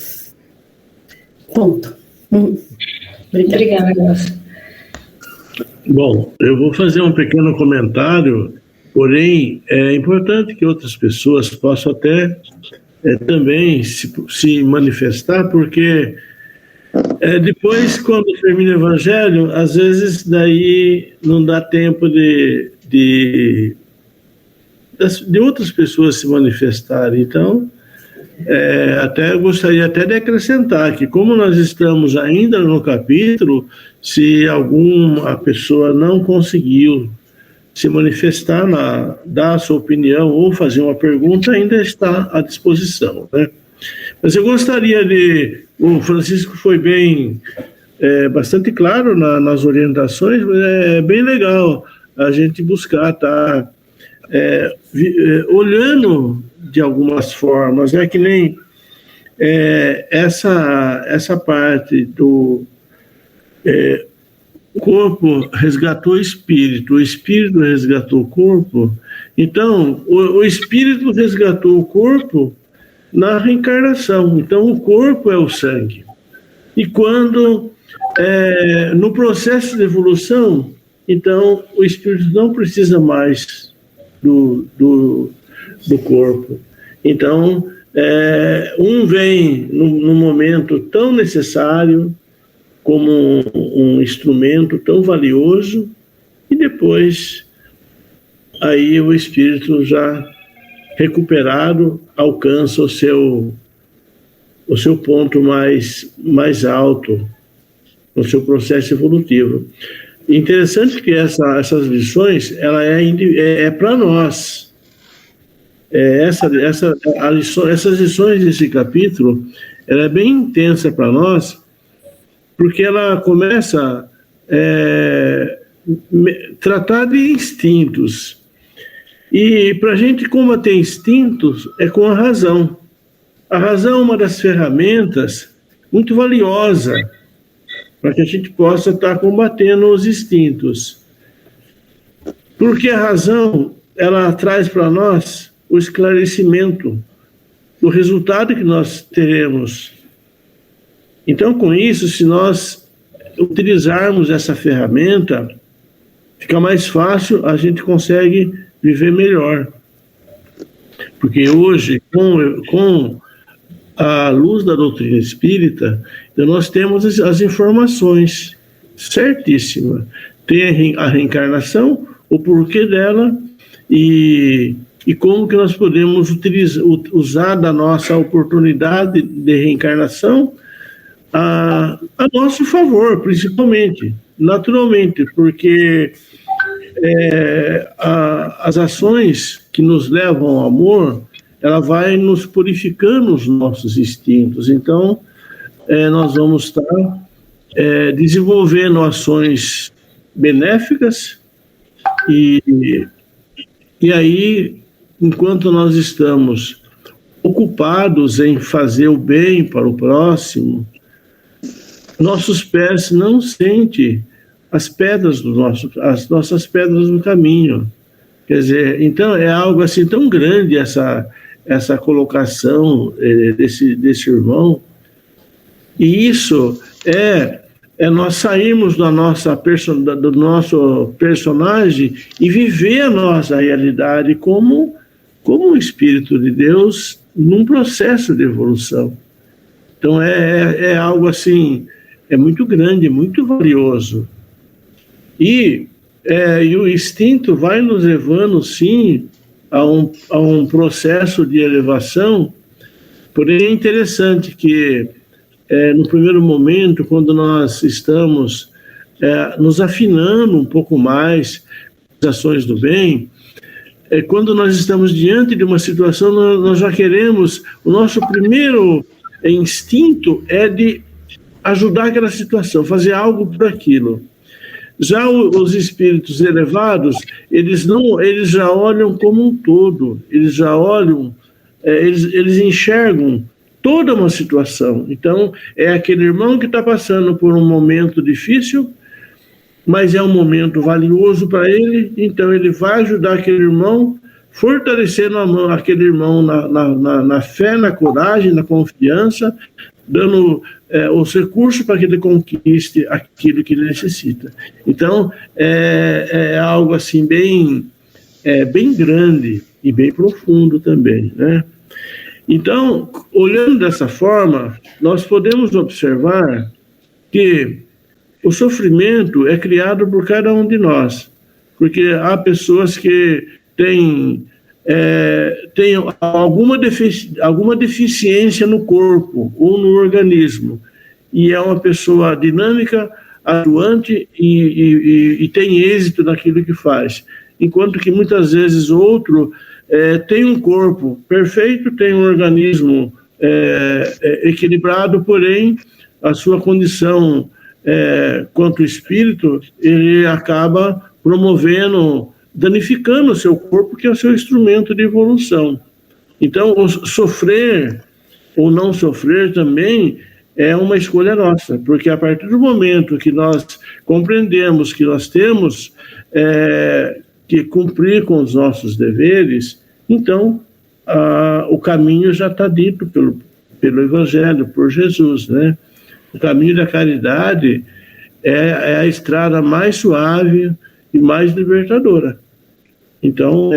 Ponto. Obrigada, Graça. Bom, eu vou fazer um pequeno comentário, porém é importante que outras pessoas possam até também se manifestar, porque depois, quando termina o Evangelho, às vezes daí não dá tempo de outras pessoas se manifestarem. Então, até gostaria até de acrescentar que, como nós estamos ainda no capítulo, se alguma pessoa não conseguiu se manifestar, dar a sua opinião ou fazer uma pergunta, ainda está à disposição, né? Mas eu gostaria o Francisco foi bastante claro nas orientações, mas é bem legal a gente buscar estar olhando de algumas formas, né? Que nem essa parte do corpo resgatou o espírito resgatou o corpo. Então, o espírito resgatou o corpo na reencarnação. Então, o corpo é o sangue. E quando, no processo de evolução, então, o espírito não precisa mais do corpo. Então, Um vem num momento tão necessário, como um instrumento tão valioso, e depois aí o espírito já recuperado alcança o seu ponto mais alto no seu processo evolutivo. Interessante que essas lições, ela é para nós. Essas lições desse capítulo, ela é bem intensa para nós, porque ela começa a tratar de instintos. E para a gente combater instintos é com a razão. A razão é uma das ferramentas muito valiosa para que a gente possa estar combatendo os instintos. Porque a razão, ela traz para nós o esclarecimento do resultado que nós teremos. Então, com isso, se nós utilizarmos essa ferramenta, fica mais fácil, a gente consegue viver melhor. Porque hoje, com a luz da doutrina espírita, nós temos as informações certíssimas. Tem a reencarnação, o porquê dela e como que nós podemos usar da nossa oportunidade de reencarnação a nosso favor, principalmente, naturalmente, porque as ações que nos levam ao amor, ela vai nos purificando os nossos instintos. Então, nós vamos estar desenvolvendo ações benéficas e aí, enquanto nós estamos ocupados em fazer o bem para o próximo, nossos pés não sentem as nossas pedras do caminho. Quer dizer, então é algo assim tão grande essa colocação desse irmão, e isso é nós sairmos do nosso personagem e viver a nossa realidade como um Espírito de Deus num processo de evolução. Então é algo assim, é muito grande, muito valioso. E o instinto vai nos levando, sim, a um processo de elevação. Porém, é interessante que, no primeiro momento, quando nós estamos nos afinando um pouco mais das ações do bem, quando nós estamos diante de uma situação, nós já queremos, o nosso primeiro instinto é de ajudar aquela situação, fazer algo por aquilo. Já os espíritos elevados, eles já olham como um todo, eles já olham, eles enxergam toda uma situação. Então, é aquele irmão que está passando por um momento difícil, mas é um momento valioso para ele, então ele vai ajudar aquele irmão, fortalecendo aquele irmão na fé, na coragem, na confiança, dando os recursos para que ele conquiste aquilo que ele necessita. Então, é algo assim bem grande e bem profundo também, né? Então, olhando dessa forma, nós podemos observar que o sofrimento é criado por cada um de nós, porque há pessoas que têm alguma deficiência no corpo ou no organismo, e é uma pessoa dinâmica, atuante e tem êxito naquilo que faz, enquanto que muitas vezes outro tem um corpo perfeito, tem um organismo equilibrado, porém a sua condição quanto espírito, ele acaba danificando o seu corpo, que é o seu instrumento de evolução. Então, o sofrer ou não sofrer também é uma escolha nossa, porque a partir do momento que nós compreendemos que nós temos que cumprir com os nossos deveres, então o caminho já está dito pelo Evangelho, por Jesus, né? O caminho da caridade é a estrada mais suave e mais libertadora. Então,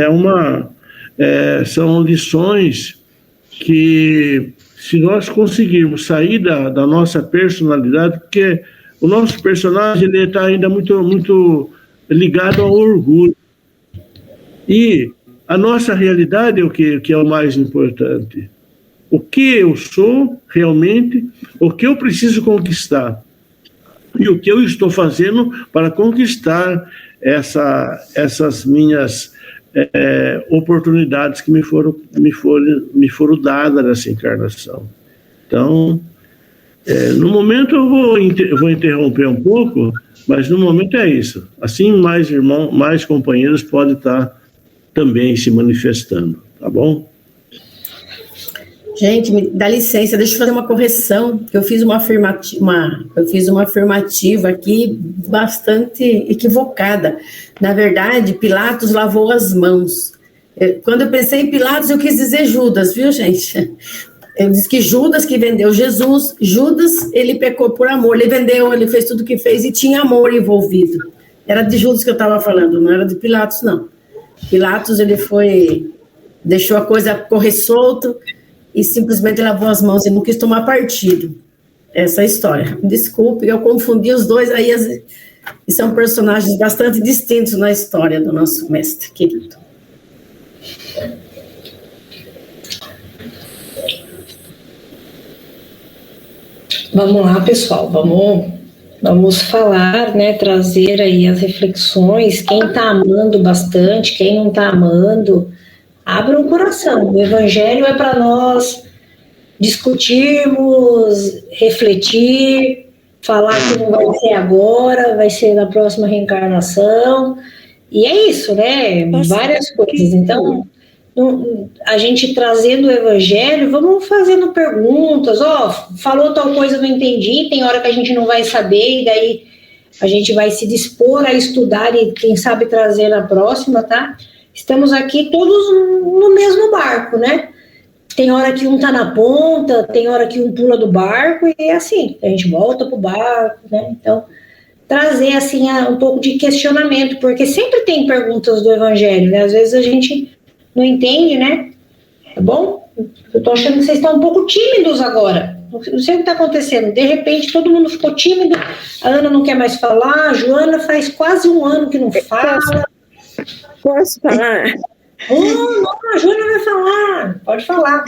são lições que se nós conseguirmos sair da nossa personalidade, porque o nosso personagem está ainda muito ligado ao orgulho. E a nossa realidade é o que é o mais importante. O que eu sou realmente, o que eu preciso conquistar e o que eu estou fazendo para conquistar essas minhas oportunidades que me foram dadas nessa encarnação. Então, no momento eu vou interromper um pouco, mas no momento é isso. Assim, mais irmãos, mais companheiros podem estar também se manifestando, tá bom? Gente, me dá licença, deixa eu fazer uma correção, que eu fiz uma afirmativa aqui bastante equivocada. Na verdade, Pilatos lavou as mãos. Quando eu pensei em Pilatos, eu quis dizer Judas, viu, gente? Eu disse que Judas que vendeu Jesus, Judas, ele pecou por amor, ele vendeu, ele fez tudo o que fez e tinha amor envolvido. Era de Judas que eu estava falando, não era de Pilatos, não. Pilatos, ele deixou a coisa correr solto, e simplesmente lavou as mãos e não quis tomar partido. Essa é a história. Desculpe, eu confundi os dois aí, e são personagens bastante distintos na história do nosso mestre querido. Vamos lá, pessoal, vamos falar, né, trazer aí as reflexões, quem está amando bastante, quem não está amando, abra o coração. O Evangelho é para nós discutirmos, refletir, falar que não vai ser agora, vai ser na próxima reencarnação. E é isso, né? Várias coisas. Então, a gente trazendo o Evangelho, vamos fazendo perguntas. Falou tal coisa, não entendi. Tem hora que a gente não vai saber, e daí a gente vai se dispor a estudar e, quem sabe, trazer na próxima, tá? Estamos aqui todos no mesmo barco, né? Tem hora que um tá na ponta, tem hora que um pula do barco, e é assim, a gente volta pro barco, né? Então, trazer, assim, um pouco de questionamento, porque sempre tem perguntas do Evangelho, né? Às vezes a gente não entende, né? Tá bom? Eu tô achando que vocês estão um pouco tímidos agora. Não sei o que tá acontecendo. De repente, todo mundo ficou tímido, a Ana não quer mais falar, a Joana faz quase um ano que não fala. Posso falar? Não, a Júlia vai falar. Pode falar.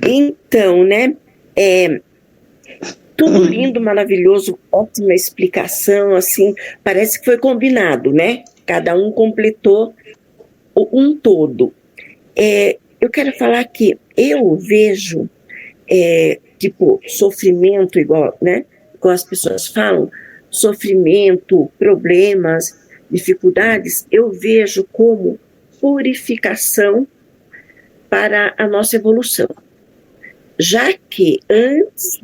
Então, né? Tudo lindo, maravilhoso, ótima explicação, assim, parece que foi combinado, né? Cada um completou um todo. Eu quero falar que eu vejo, tipo, sofrimento igual, né? Igual as pessoas falam, sofrimento, problemas, dificuldades, eu vejo como purificação para a nossa evolução. Já que antes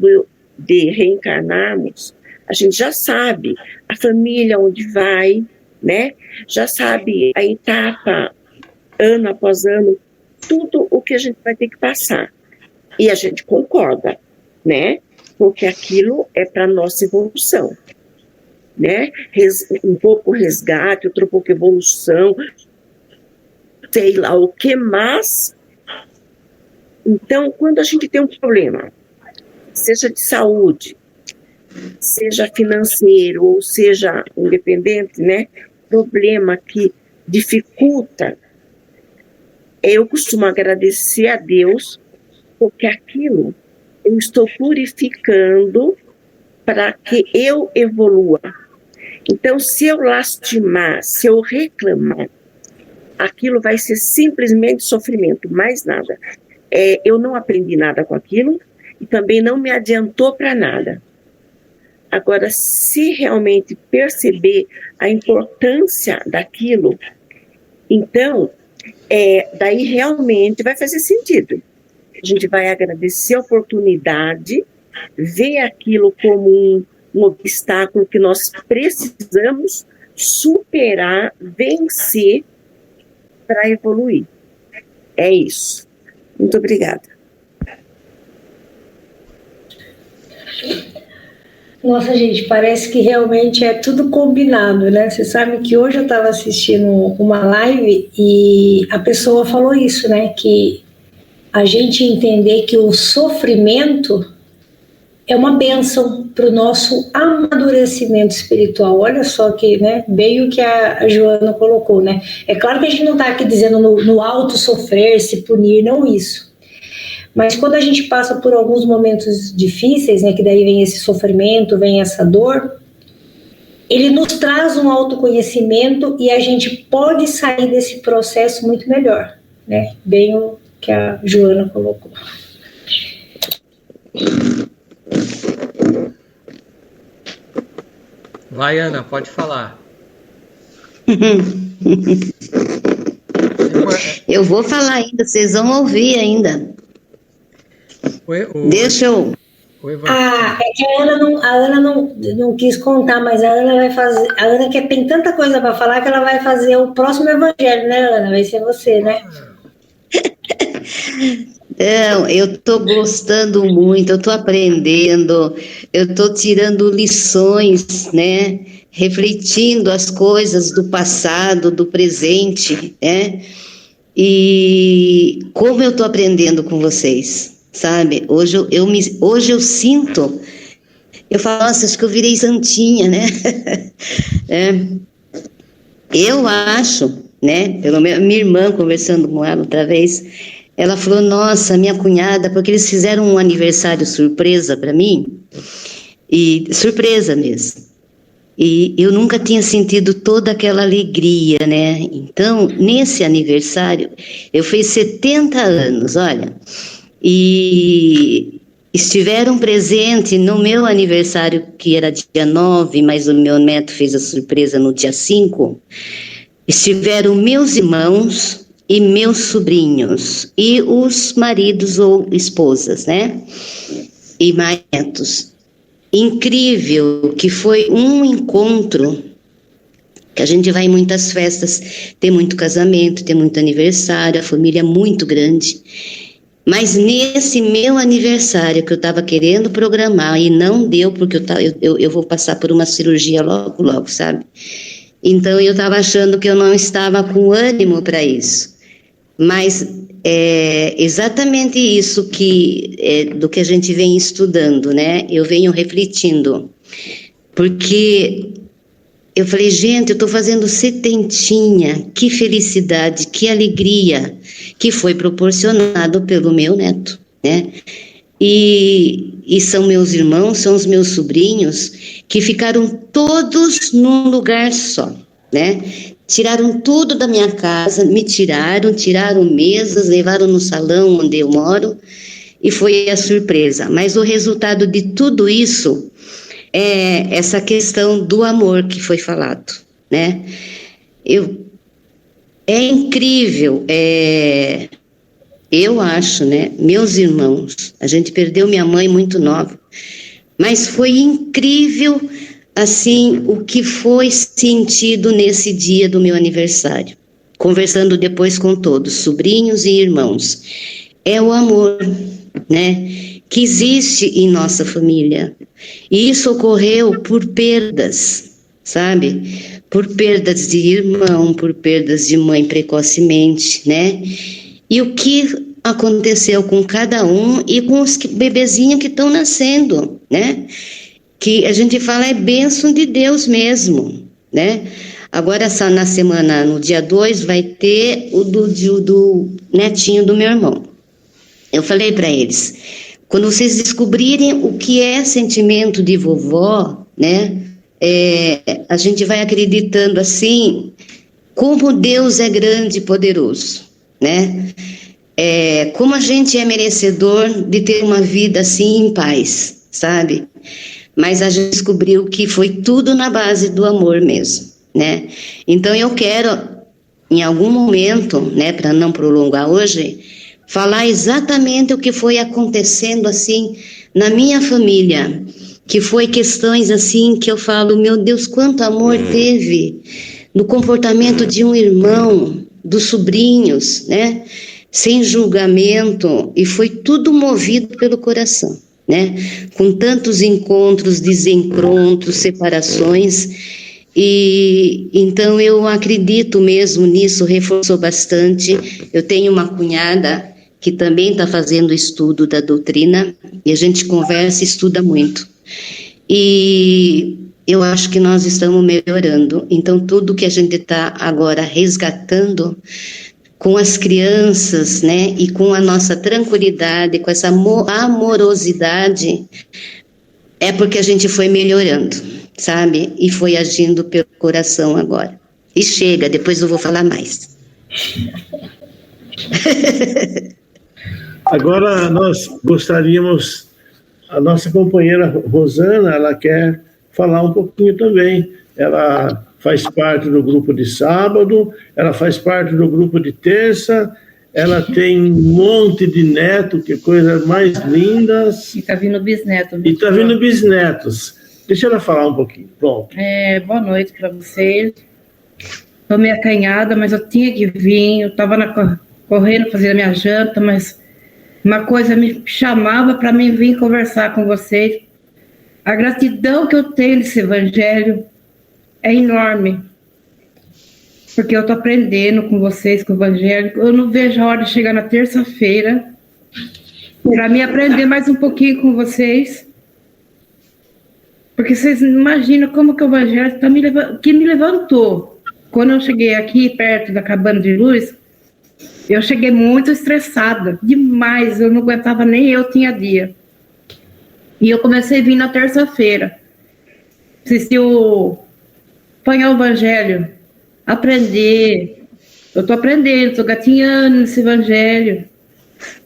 de reencarnarmos, a gente já sabe a família onde vai, né? Já sabe a etapa, ano após ano, tudo o que a gente vai ter que passar. E a gente concorda, né? Porque aquilo é para a nossa evolução. Né? Um pouco resgate, outro pouco evolução, sei lá o que mais. Então, quando a gente tem um problema, seja de saúde, seja financeiro, ou seja independente, né? Problema que dificulta, eu costumo agradecer a Deus, porque aquilo eu estou purificando para que eu evolua. Então, se eu lastimar, se eu reclamar, aquilo vai ser simplesmente sofrimento, mais nada. Eu não aprendi nada com aquilo e também não me adiantou para nada. Agora, se realmente perceber a importância daquilo, então, daí realmente vai fazer sentido. A gente vai agradecer a oportunidade, ver aquilo como um obstáculo que nós precisamos superar, vencer para evoluir. É isso. Muito obrigada. Nossa, gente, parece que realmente é tudo combinado, né? Você sabe que hoje eu estava assistindo uma live e a pessoa falou isso, né? Que a gente entender que o sofrimento é uma bênção para o nosso amadurecimento espiritual. Olha só que, né, bem o que a Joana colocou, né? É claro que a gente não está aqui dizendo no auto sofrer, se punir, não isso. Mas quando a gente passa por alguns momentos difíceis, né, que daí vem esse sofrimento, vem essa dor, ele nos traz um autoconhecimento e a gente pode sair desse processo muito melhor, né? Bem o que a Joana colocou. Vai, Ana, pode falar. Eu vou falar ainda, vocês vão ouvir ainda. Deixa eu... É que a Ana não quis contar, mas a Ana vai fazer. A Ana tem tanta coisa para falar que ela vai fazer o próximo evangelho, né, Ana? Vai ser você, né? Não, eu estou gostando muito, eu estou aprendendo, eu estou tirando lições, né? Refletindo as coisas do passado, do presente, né? E como eu estou aprendendo com vocês, sabe? Hoje eu sinto, eu falo, nossa, acho que eu virei santinha, né? Eu acho, né? Pelo menos minha irmã, conversando com ela outra vez, ela falou, nossa, minha cunhada, porque eles fizeram um aniversário surpresa para mim, e surpresa mesmo, e eu nunca tinha sentido toda aquela alegria, né? Então, nesse aniversário, eu fiz 70 anos, olha, e estiveram presentes no meu aniversário, que era dia 9, mas o meu neto fez a surpresa no dia 5, estiveram meus irmãos e meus sobrinhos, e os maridos ou esposas, né? E netos. Incrível que foi um encontro, que a gente vai em muitas festas, tem muito casamento, tem muito aniversário, a família é muito grande. Mas nesse meu aniversário, que eu estava querendo programar, e não deu, porque eu vou passar por uma cirurgia logo, logo, sabe? Então eu estava achando que eu não estava com ânimo para isso. Mas é exatamente isso do que a gente vem estudando, né? Eu venho refletindo, porque eu falei, gente, eu estou fazendo 70, que felicidade, que alegria, que foi proporcionado pelo meu neto, né? E são meus irmãos, são os meus sobrinhos, que ficaram todos num lugar só, né? Tiraram tudo da minha casa, me tiraram mesas, levaram no salão onde eu moro, e foi a surpresa. Mas o resultado de tudo isso é essa questão do amor que foi falado, né? É incrível, eu acho, né? Meus irmãos, a gente perdeu minha mãe muito nova, mas foi incrível, assim, o que foi sentido nesse dia do meu aniversário, conversando depois com todos, sobrinhos e irmãos. É o amor, né, que existe em nossa família. E isso ocorreu por perdas, sabe? Por perdas de irmão, por perdas de mãe precocemente, né? E o que aconteceu com cada um e com os bebezinhos que estão nascendo, né? Que a gente fala é bênção de Deus mesmo, né? Agora, só na semana, no dia 2, vai ter o do netinho do meu irmão. Eu falei para eles, quando vocês descobrirem o que é sentimento de vovó, né? A gente vai acreditando assim, como Deus é grande e poderoso, né? Como a gente é merecedor de ter uma vida assim em paz, sabe? Mas a gente descobriu que foi tudo na base do amor mesmo, né? Então eu quero, em algum momento, né, para não prolongar hoje, falar exatamente o que foi acontecendo assim na minha família, que foi questões assim que eu falo, meu Deus, quanto amor teve no comportamento de um irmão, dos sobrinhos, né? Sem julgamento, e foi tudo movido pelo coração, né? Com tantos encontros, desencontros, separações. E então eu acredito mesmo nisso, reforçou bastante. Eu tenho uma cunhada que também está fazendo estudo da doutrina, e a gente conversa e estuda muito. E eu acho que nós estamos melhorando. Então, tudo que a gente está agora resgatando com as crianças, né, e com a nossa tranquilidade, com essa amorosidade, é porque a gente foi melhorando, sabe? E foi agindo pelo coração agora. E chega, depois eu vou falar mais. Agora nós gostaríamos, a nossa companheira Rosana, ela quer falar um pouquinho também. Ela faz parte do grupo de sábado, ela faz parte do grupo de terça, ela tem um monte de neto, que coisas mais lindas. E está vindo bisneto. E está vindo bisnetos. Deixa ela falar um pouquinho. Pronto. Boa noite para vocês. Estou meio acanhada, mas eu tinha que vir. Eu estava correndo fazer a minha janta, mas uma coisa me chamava para mim vir conversar com vocês. A gratidão que eu tenho nesse evangelho é enorme. Porque eu estou aprendendo com vocês, com o evangelho. Eu não vejo a hora de chegar na terça-feira para me aprender mais um pouquinho com vocês. Porque vocês não imaginam como que o evangelho me levantou. Quando eu cheguei aqui, perto da cabana de luz, eu cheguei muito estressada, demais, eu não aguentava, nem eu tinha dia. E eu comecei a vir na terça-feira, assistir apanhar o evangelho, aprender. Eu estou aprendendo, estou gatinhando nesse evangelho,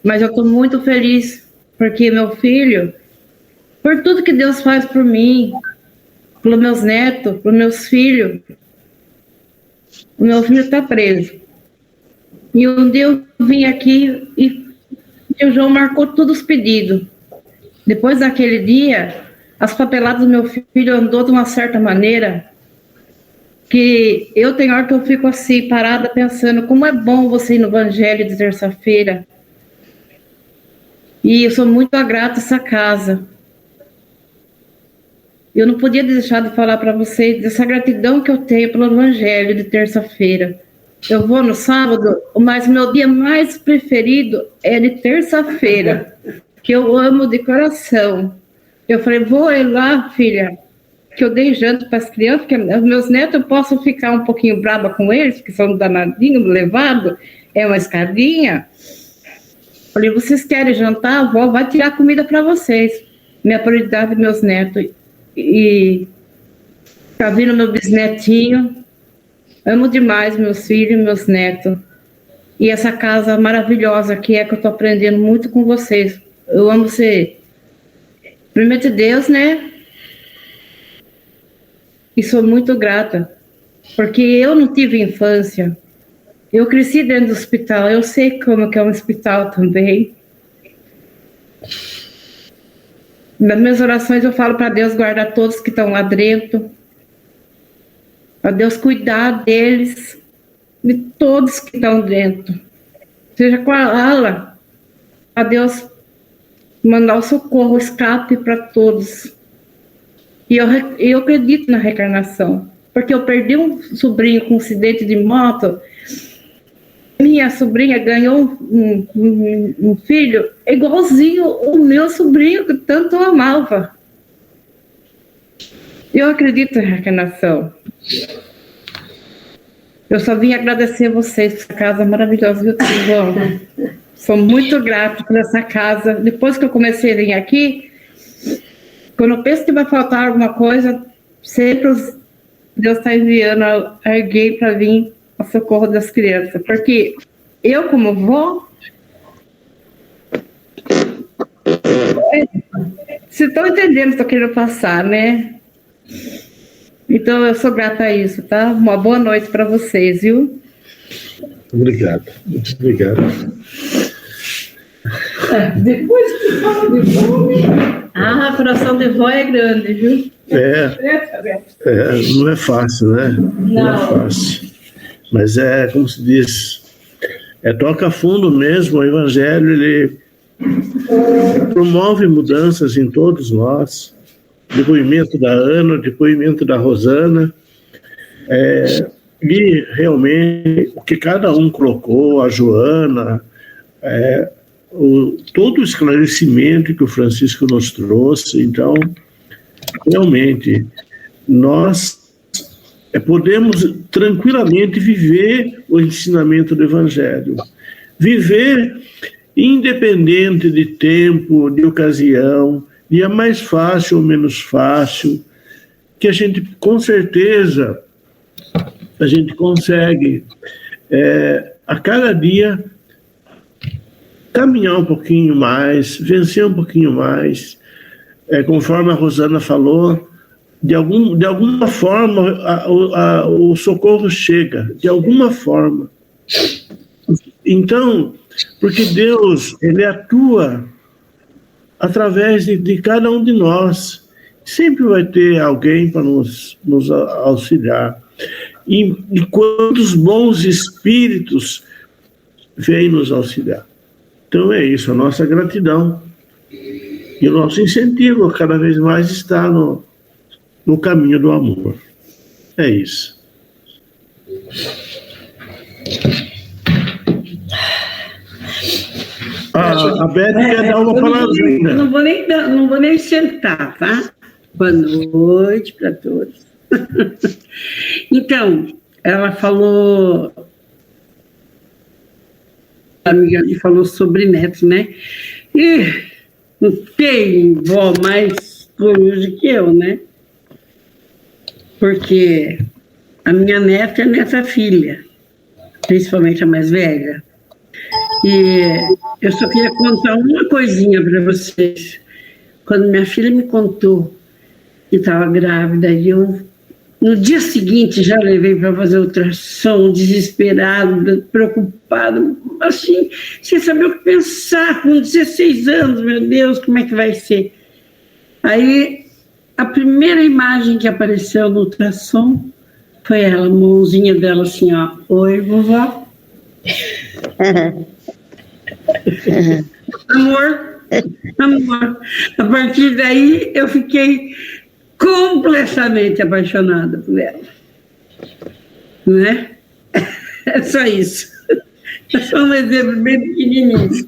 mas eu estou muito feliz, porque meu filho, por tudo que Deus faz por mim, pelos meus netos, pelos meus filhos, o meu filho está preso. E um dia eu vim aqui e o João marcou todos os pedidos. Depois daquele dia, as papeladas do meu filho andou de uma certa maneira que eu tenho hora que eu fico assim, parada, pensando como é bom você ir no evangelho de terça-feira. E eu sou muito grata a essa casa. Eu não podia deixar de falar para vocês dessa gratidão que eu tenho pelo evangelho de terça-feira. Eu vou no sábado, mas meu dia mais preferido é de terça-feira, que eu amo de coração. Eu falei, vou ir lá, filha, que eu dei janta para as crianças, porque meus netos eu posso ficar um pouquinho brava com eles, que são danadinhos, levado, é uma escadinha. Falei, vocês querem jantar? A avó vai tirar comida para vocês. Minha prioridade é meus netos. E tá vindo meu bisnetinho. Amo demais meus filhos e meus netos. E essa casa maravilhosa aqui é que eu estou aprendendo muito com vocês. Eu amo ser primeiro de Deus, né? E sou muito grata. Porque eu não tive infância. Eu cresci dentro do hospital. Eu sei como que é um hospital também. Nas minhas orações eu falo para Deus guardar todos que estão lá dentro. Para Deus cuidar deles, de todos que estão dentro. Seja com a ala, a Deus mandar o socorro, o escape para todos. E eu acredito na reencarnação, porque eu perdi um sobrinho com um acidente de moto. Minha sobrinha ganhou um filho igualzinho o meu sobrinho, que tanto eu amava. Eu acredito na reencarnação. Eu só vim agradecer a vocês por essa casa maravilhosa, viu, João? Sou muito grata por essa casa. Depois que eu comecei a vir aqui, quando eu penso que vai faltar alguma coisa, sempre Deus está enviando alguém para vir ao socorro das crianças. Porque eu, como vó, vocês estão entendendo o que eu estou querendo passar, né? Então, eu sou grata a isso, tá? Uma boa noite para vocês, viu? Obrigado. Muito obrigado. Depois que fala de fome... Ah, a coração de vó é grande, viu? Não é fácil, né? Não é fácil. Mas como se diz, toca fundo mesmo. O evangelho, promove mudanças em todos nós. Depoimento da Ana, depoimento da Rosana, e realmente o que cada um colocou, a Joana, todo o esclarecimento que o Francisco nos trouxe. Então, realmente, nós podemos tranquilamente viver o ensinamento do Evangelho. Viver independente de tempo, de ocasião, de é mais fácil ou menos fácil, que a gente, com certeza, a gente consegue, a cada dia, caminhar um pouquinho mais, vencer um pouquinho mais, conforme a Rosana falou, de alguma forma o socorro chega, de alguma forma. Então, porque Deus, Ele atua através de cada um de nós. Sempre vai ter alguém para nos auxiliar. E quantos bons espíritos vêm nos auxiliar. Então é isso, a nossa gratidão. E o nosso incentivo cada vez mais está no caminho do amor. É isso. A Beth quer dar uma palavrinha. Não vou nem sentar, tá? Boa noite para todos. Então, ela falou, a amiga me falou sobre netos, né? E não tem vó mais coruja que eu, né? Porque a minha neta é nessa filha, principalmente a mais velha. E eu só queria contar uma coisinha para vocês. Quando minha filha me contou que estava grávida, e eu, no dia seguinte, já levei para fazer ultrassom, desesperado, preocupado, assim, sem saber o que pensar, com 16 anos, meu Deus, como é que vai ser? Aí, a primeira imagem que apareceu no ultrassom foi ela, a mãozinha dela assim, ó, oi, vovó. Amor. A partir daí, eu fiquei completamente apaixonada por ela. Né? É só isso. É só um exemplo bem pequenininho.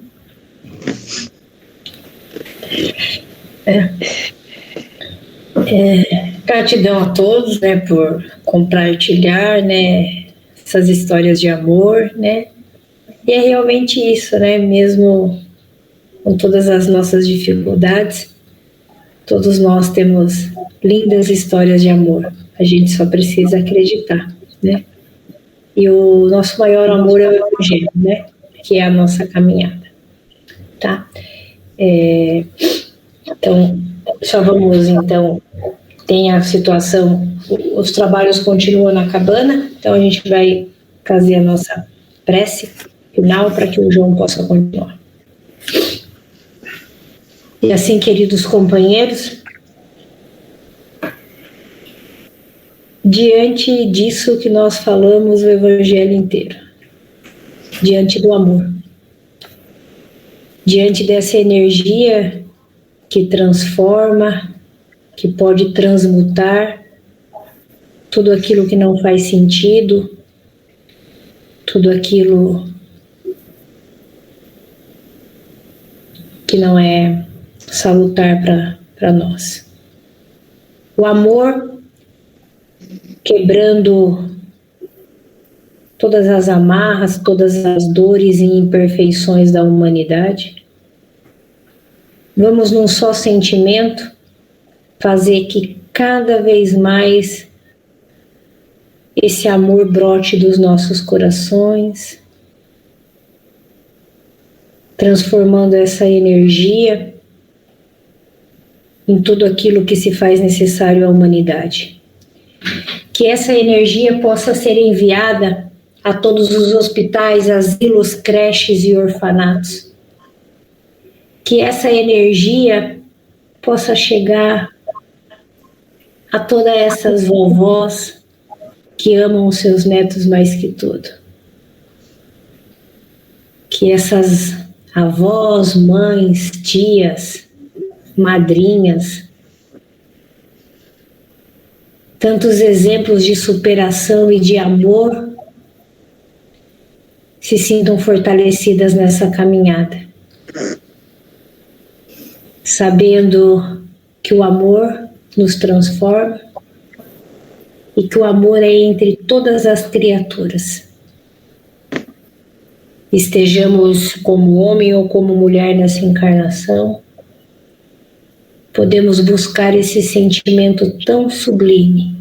Gratidão a todos, né, por compartilhar, né, essas histórias de amor, né? E é realmente isso, né? Mesmo com todas as nossas dificuldades, todos nós temos lindas histórias de amor. A gente só precisa acreditar, né? E o nosso maior amor é o Evangelho, né? Que é a nossa caminhada, tá? Então, só vamos, então, tem a situação, os trabalhos continuam na cabana, então a gente vai fazer a nossa prece final para que o João possa continuar. E assim, queridos companheiros, diante disso que nós falamos o Evangelho inteiro, diante do amor, diante dessa energia que transforma, que pode transmutar tudo aquilo que não faz sentido, tudo aquilo que não é salutar para nós. O amor quebrando todas as amarras, todas as dores e imperfeições da humanidade. Vamos num só sentimento fazer que cada vez mais esse amor brote dos nossos corações, transformando essa energia em tudo aquilo que se faz necessário à humanidade. Que essa energia possa ser enviada a todos os hospitais, asilos, creches e orfanatos. Que essa energia possa chegar a todas essas vovós que amam os seus netos mais que tudo. Que essas avós, mães, tias, madrinhas. Tantos exemplos de superação e de amor se sintam fortalecidas nessa caminhada, sabendo que o amor nos transforma e que o amor é entre todas as criaturas. Estejamos como homem ou como mulher nessa encarnação, podemos buscar esse sentimento tão sublime.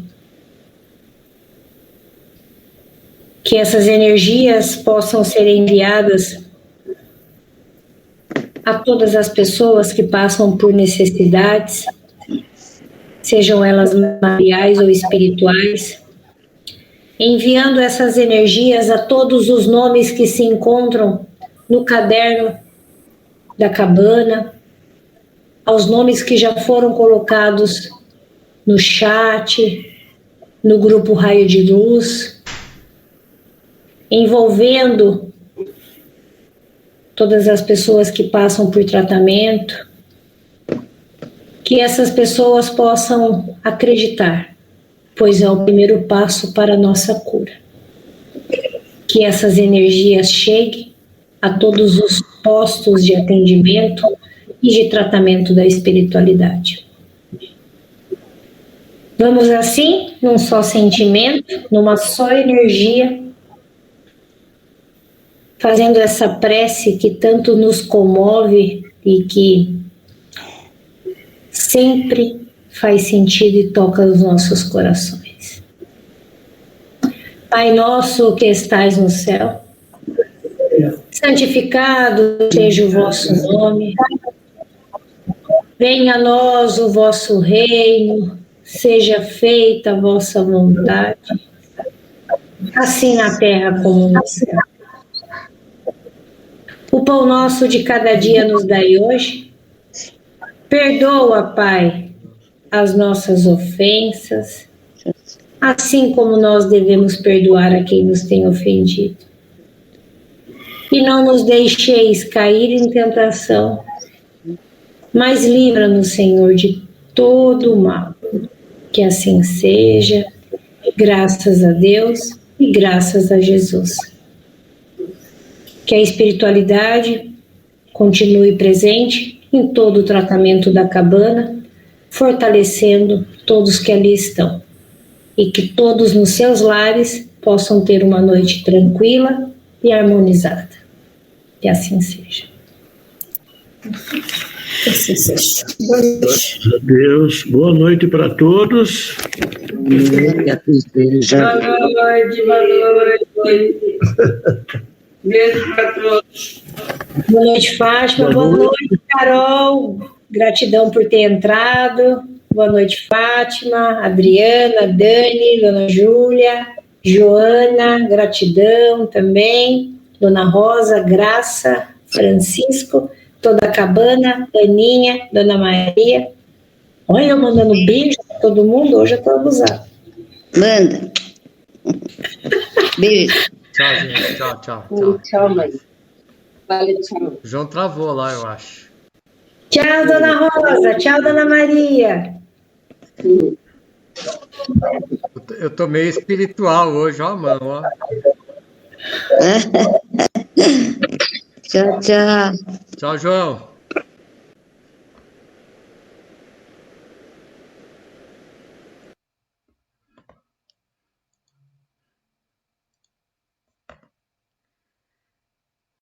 Que essas energias possam ser enviadas a todas as pessoas que passam por necessidades, sejam elas materiais ou espirituais, enviando essas energias a todos os nomes que se encontram no caderno da cabana, aos nomes que já foram colocados no chat, no grupo Raio de Luz, envolvendo todas as pessoas que passam por tratamento, que essas pessoas possam acreditar, pois é o primeiro passo para a nossa cura. Que essas energias cheguem a todos os postos de atendimento e de tratamento da espiritualidade. Vamos assim, num só sentimento, numa só energia, fazendo essa prece que tanto nos comove e que sempre faz sentido e toca os nossos corações. Pai nosso que estais no céu, santificado seja o vosso nome, venha a nós o vosso reino, seja feita a vossa vontade, assim na terra como no céu. O pão nosso de cada dia nos dai hoje. Perdoa, Pai, as nossas ofensas, assim como nós devemos perdoar a quem nos tem ofendido. E não nos deixeis cair em tentação, mas livra-nos, Senhor, de todo o mal. Que assim seja, graças a Deus e graças a Jesus. Que a espiritualidade continue presente em todo o tratamento da cabana, fortalecendo todos que ali estão. E que todos nos seus lares possam ter uma noite tranquila e harmonizada. Que assim seja. Que assim seja. Graças a Deus. Boa noite para todos. Boa noite. Beijo para todos. Boa noite, Fátima. Boa noite, Carol. Gratidão por ter entrado. Boa noite, Fátima, Adriana, Dani, Dona Júlia, Joana, gratidão também. Dona Rosa, Graça, Francisco, toda a cabana, Aninha, Dona Maria. Olha, eu mandando beijo para todo mundo, hoje eu estou abusada. Manda. Beijo. Tchau, gente. Tchau. Tchau, mãe. Vale, tchau. O João travou lá, eu acho. Tchau, Dona Rosa. Tchau, Dona Maria. Eu tô meio espiritual hoje, ó a mão, ó. Tchau. Tchau, João.